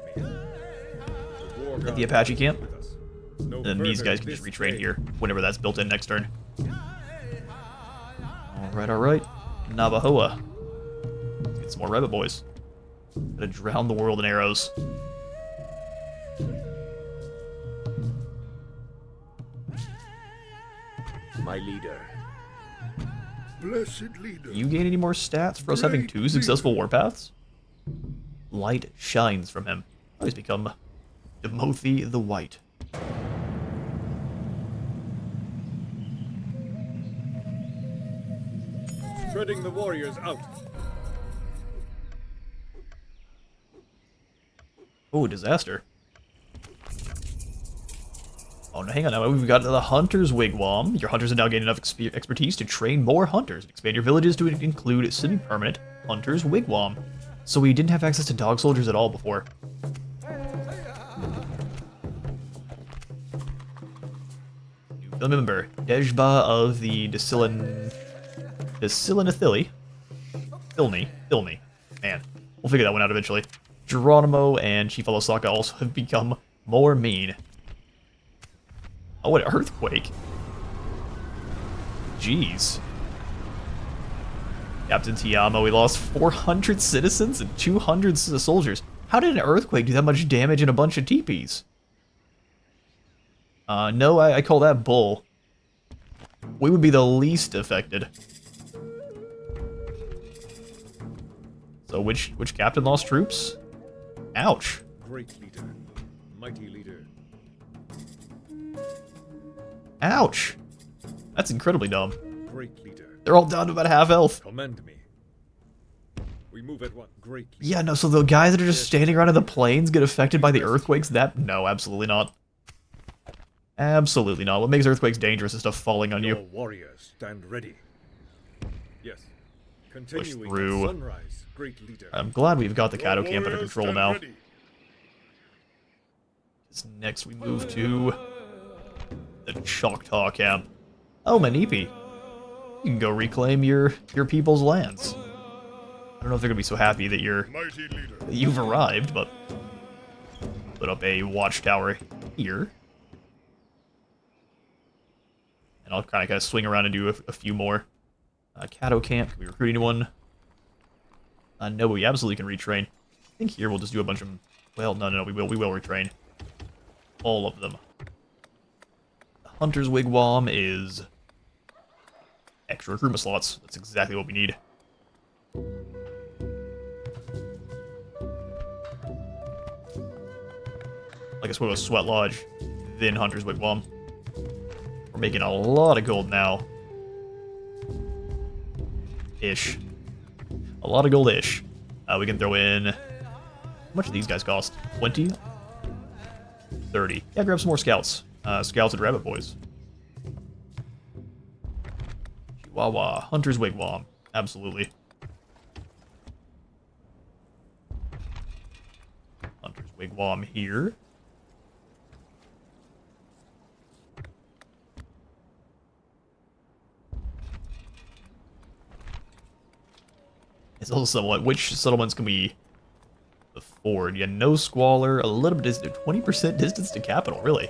at the Apache camp. And then these guys can just retrain here whenever that's built in next turn. Alright. Navajoa. Let's get some more rabbit boys. Gotta drown the world in arrows. my leader. Blessed leader. You gain any more stats for us having Great 2 successful warpaths? Light shines from him. Oh, he's become Demothi the White. Spreading the warriors out. Oh, disaster. Oh, no, hang on now. We've got the Hunter's Wigwam. Your hunters have now gained enough expertise to train more hunters and expand your villages to include semi-permanent Hunter's Wigwam. So we didn't have access to dog soldiers at all before. New family member, Dejba of the Decilinathili. Filny. Man, we'll figure that one out eventually. Geronimo and Chief Alosaka also have become more mean. Oh, what an earthquake. Jeez. Captain Tiamo, we lost 400 citizens and 200 soldiers. How did an earthquake do that much damage in a bunch of teepees? No, I call that bull. We would be the least affected. So which captain lost troops? Ouch. Great leader. Mighty leader. Ouch. That's incredibly dumb. Great leader. They're all down to about half health. Commend me. We move at once. Great leader. Yeah, no, so the guys that are just standing around in the plains get affected by the earthquakes? No, absolutely not. Absolutely not. What makes earthquakes dangerous is stuff falling on Your you. warriors stand ready. Yes. Continuing through. at sunrise. Great leader. I'm glad we've got the Your Kato camp under warriors control stand now. ready. Next we move to the Choctaw camp. Oh, Manipi. You can go reclaim your people's lands. I don't know if they're gonna be so happy that Mighty leader. you've arrived, but put up a watchtower here. And I'll kind of swing around and do a few more. Kato camp, can we recruit anyone? No, but we absolutely can retrain. I think here we'll just do a bunch of... Well, no, we will retrain. All of them. The Hunter's Wigwam is... extra recruitment slots. That's exactly what we need. I guess we'll go Sweat Lodge, then Hunter's Wigwam. We're making a lot of gold now. Ish. A lot of gold-ish. We can throw in... How much do these guys cost? 20? 30. Yeah, grab some more scouts. Scouts and rabbit boys. Chihuahua. Hunter's Wigwam. Absolutely. Hunter's Wigwam here. It's also somewhat, which settlements can we afford? Yeah, no squalor, a little bit distant, 20% distance to capital, really.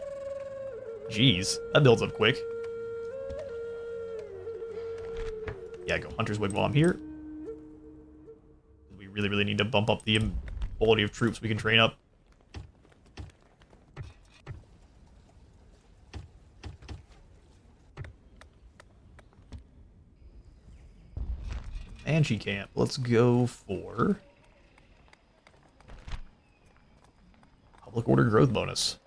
Jeez, that builds up quick. Yeah, go Hunter's Wigwam here. We really need to bump up the quality of troops we can train up. Banshee camp. Let's go for public order growth bonus.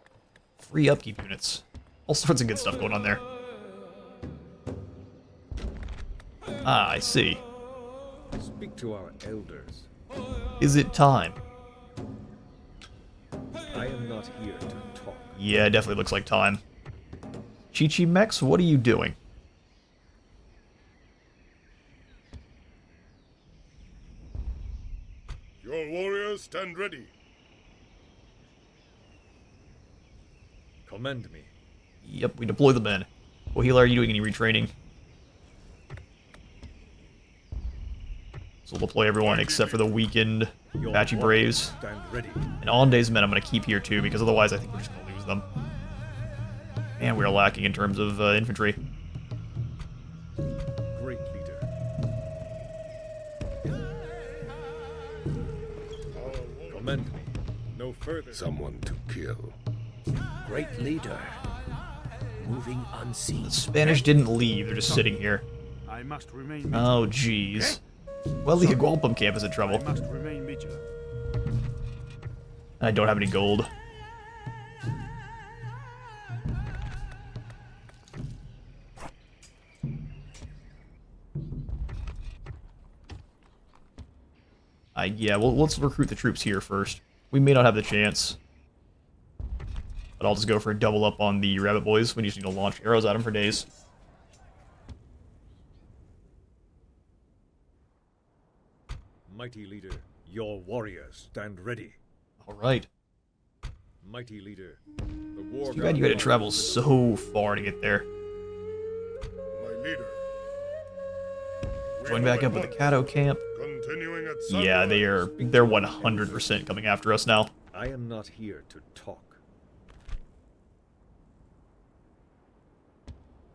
Free upkeep units. All sorts of good stuff going on there. Ah, I see. Speak to our elders. Is it time? I am not here to talk. Yeah, it definitely looks like time. Chichimex, what are you doing? Your warriors stand ready. Commend me. Yep, we deploy the men. Wahila, are you doing any retraining? So we'll deploy everyone except for the weakened Your Apache warriors Braves. stand ready. And Onde's men I'm going to keep here too, because otherwise I think we're just going to lose them. Man, we are lacking in terms of infantry. Great leader. Commend me. No further. Someone to kill. Great leader. moving unseen. The Spanish didn't leave, they're just sitting here. I must remain vigilant. Oh, jeez. Well, the Agualpum camp is in I trouble. must remain vigilant. I don't have any gold. Yeah, well, let's recruit the troops here first. We may not have the chance. But I'll just go for a double up on the rabbit boys. We just need to launch arrows at them for days. Mighty leader, your warriors stand ready. Alright. Mighty leader, the war. Too bad you had to travel so far to get there. My leader. We Join move back at up with the once, Caddo camp. Continuing at Yeah, sunrise. they're 100% coming after us now. I am not here to talk.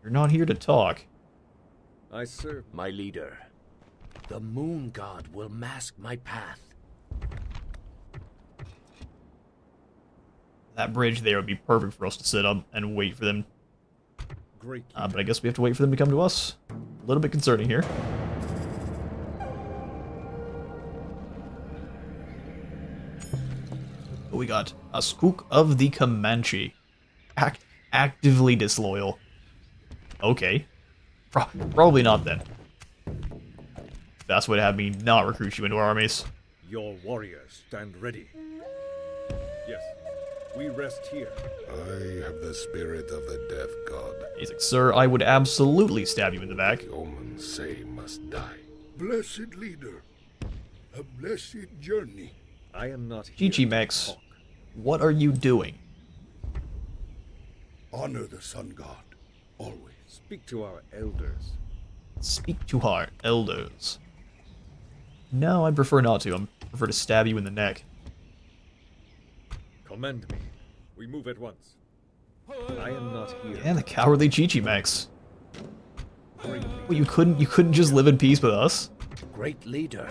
You're not here to talk. I serve. My leader, the moon god will mask my path. That bridge there would be perfect for us to sit up and wait for them. Great. But I guess we have to wait for them to come to us. A little bit concerning here. But we got a Skook of the Comanche. Actively disloyal. Okay. Probably not then. That's what have me not recruit you into our armies. Your warriors stand ready. Yes, we rest here. I have the spirit of the death god. He's like, sir, I would absolutely stab you in the back. The omens say must die. Blessed leader, a blessed journey. I am not here. Chichi to Mex, talk. what are you doing? Honor the sun god, always. Speak to our elders. Speak to our elders. No, I'd prefer not to. I prefer to stab you in the neck. Commend me. We move at once. I am not here. And the cowardly Chichi Mex. Great leader. Well, you couldn't just live in peace with us? Great leader.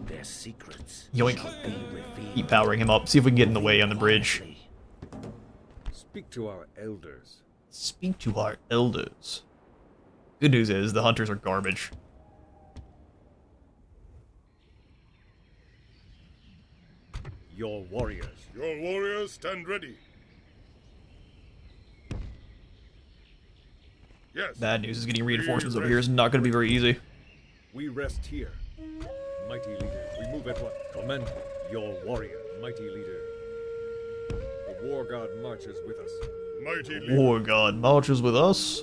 Their secrets Yoink. shall be revealed. Keep powering him up. See if we can get in the way on the bridge. quietly. Speak to our elders. Speak to our elders. Good news is, the hunters are garbage. Your warriors. Your warriors stand ready. Yes. Bad news is getting reinforcements over here is not going to be very easy. We rest here. Mighty leader, we move at once. Commend me. Your warrior. Mighty leader. The war god marches with us. Mighty leader. War god marches with us.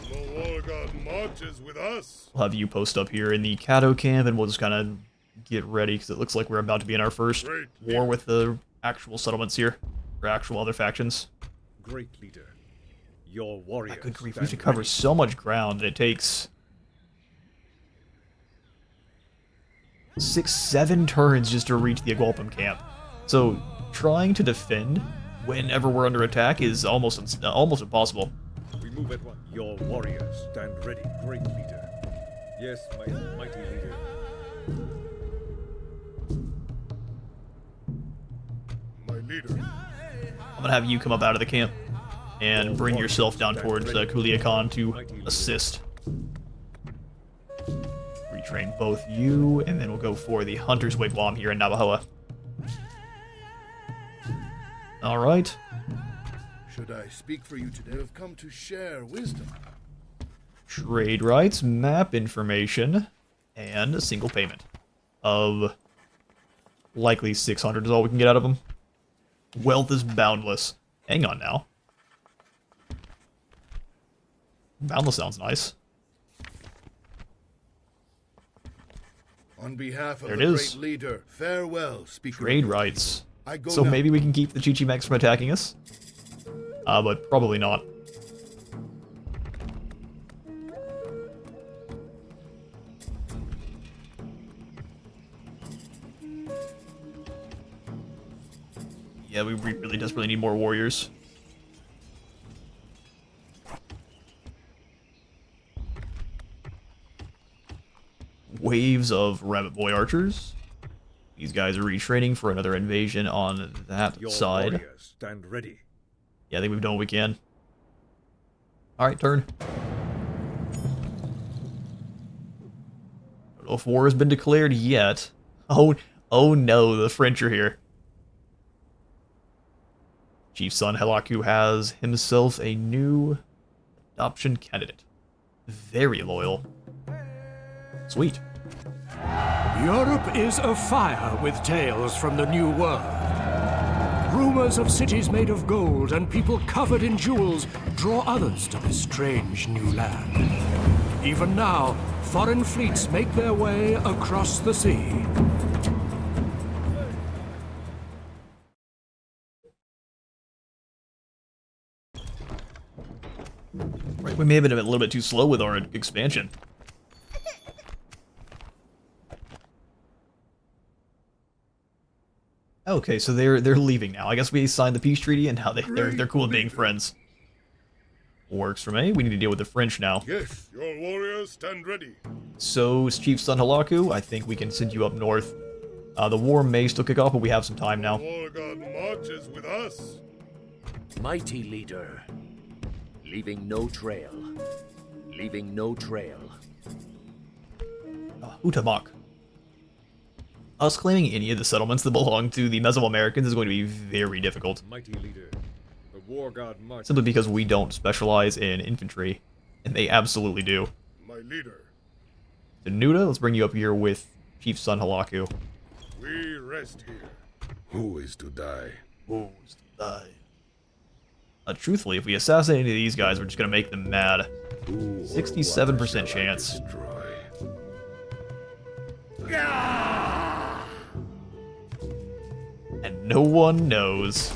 The war god marches with us. We'll have you post up here in the Caddo camp, and we'll just kind of get ready, because it looks like we're about to be in our first Great war with the actual settlements here, or actual other factions. Great leader. Your warriors. Good grief, we stand have to cover ready. so much ground that it takes 6-7 turns just to reach the Agualpum camp. So trying to defend whenever we're under attack is almost impossible. We move at once. Your warriors stand ready. Great leader. Yes, my mighty leader. My leader. I'm gonna have you come up out of the camp and bring yourself down towards Kuliakan to assist. Retrain both you, and then we'll go for the Hunter's Wigwam here in Navajoa. Alright. Should I speak for you today? I've come to share wisdom. Trade rights, map information, and a single payment of likely 600 is all we can get out of them. Wealth is boundless. Hang on now. Boundless sounds nice. On behalf of There the it great is. leader, farewell, speaker. Trade rights. I go So now. maybe we can keep the Chichimex from attacking us? But probably not. Yeah, we really desperately need more warriors. Waves of rabbit boy archers. These guys are retraining for another invasion on that Your side. warriors stand ready. Yeah, I think we've done what we can. Alright, turn. I don't know if war has been declared yet. Oh no, the French are here. Chief Son Helaku has himself a new adoption candidate. Very loyal. Sweet. Europe is afire with tales from the New World. Rumors of cities made of gold and people covered in jewels draw others to this strange new land. Even now, foreign fleets make their way across the sea. Right, we may have been a little bit too slow with our expansion. Okay, so they're leaving now. I guess we signed the peace treaty, and now they're cool with being friends. Works for me. We need to deal with the French now. Yes, your warriors stand ready. So, Chief Son Helaku, I think we can send you up north. The war may still kick off, but we have some time now. The war god marches with us. Mighty leader, leaving no trail. Leaving no trail. Utamak. Us claiming any of the settlements that belong to the Mesoamericans is going to be very difficult. Mighty leader, the war god marches. Simply because we don't specialize in infantry, and they absolutely do. My leader, Danuta, let's bring you up here with Chief Son Helaku. we rest here. Who is to die? Who's to die? Truthfully, if we assassinate any of these guys, we're just gonna make them mad. 67% chance. And no one knows.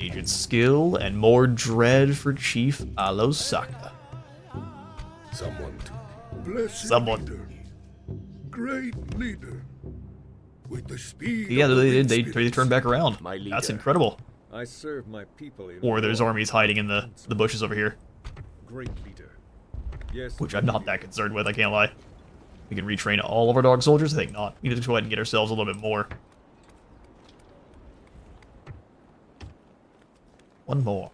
Agent skill and more dread for Chief Alosaka. Someone to Blessed Someone. leader, great leader, with the speed. Yeah, of the wind they spirits. turned back around. My leader. That's incredible. I serve my people in Or there's war. armies hiding in the bushes over here, Great leader. Yes. which I'm not that concerned with, I can't lie. We can retrain all of our dog soldiers? I think not. We need to go ahead and get ourselves a little bit more. One more.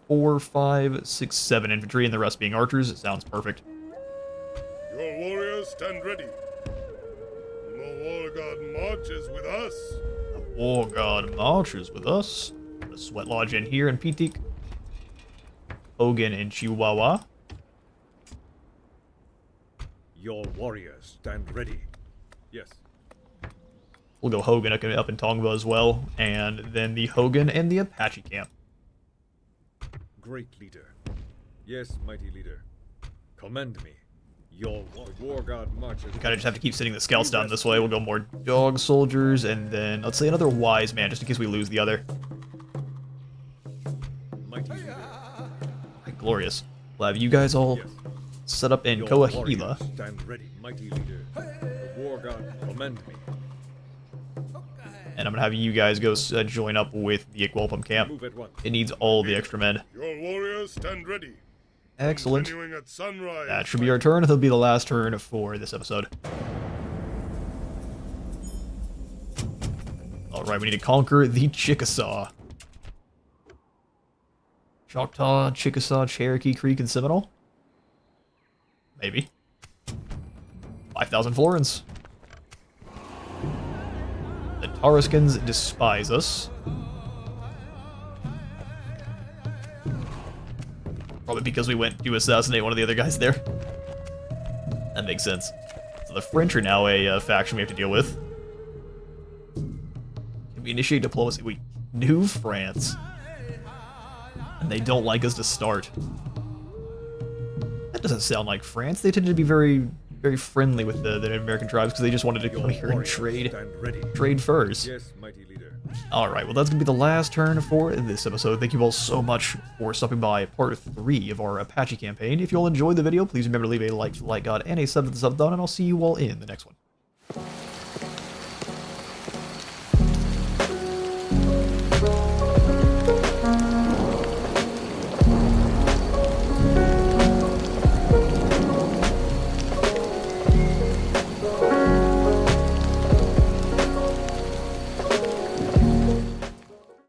4, 5, 6, 7 infantry, and the rest being archers. It sounds perfect. Your warriors stand ready. The war god marches with us. The war god marches with us. The Sweat Lodge in here in Pitik. Hogan in Chihuahua. Your warriors stand ready. Yes. We'll go Hogan up in Tongva as well. And then the Hogan and the Apache camp. Great leader. Yes, mighty leader. Commend me. Your war god marches. We kind of just have to keep sending the scouts down this way. We'll go more dog soldiers, and then let's say another wise man, just in case we lose the other. Mighty leader. Right, glorious. We'll have you guys all Yes. set up in Your Coahuila. warriors stand ready, mighty leader. The war god commend me. And I'm gonna have you guys go join up with the Equalpum camp. Move at once. It needs all the extra men. Your warriors stand ready. Excellent. Continuing at sunrise. That should be our turn. It'll be the last turn for this episode. Alright, we need to conquer the Chickasaw. Choctaw, Chickasaw, Cherokee, Creek, and Seminole? Maybe. 5,000 florins. The Tarascans despise us. Probably because we went to assassinate one of the other guys there. That makes sense. So the French are now a faction we have to deal with. Can we initiate diplomacy? We knew France. And they don't like us to start. That doesn't sound like France. They tended to be very, very friendly with the Native American tribes because they just wanted to come here and Warriors trade. stand ready. Trade furs. Yes, mighty leader. Alright, well that's going to be the last turn for this episode. Thank you all so much for stopping by part 3 of our Apache campaign. If you all enjoyed the video, please remember to leave a like for the like god and a sub to the sub don, and I'll see you all in the next one.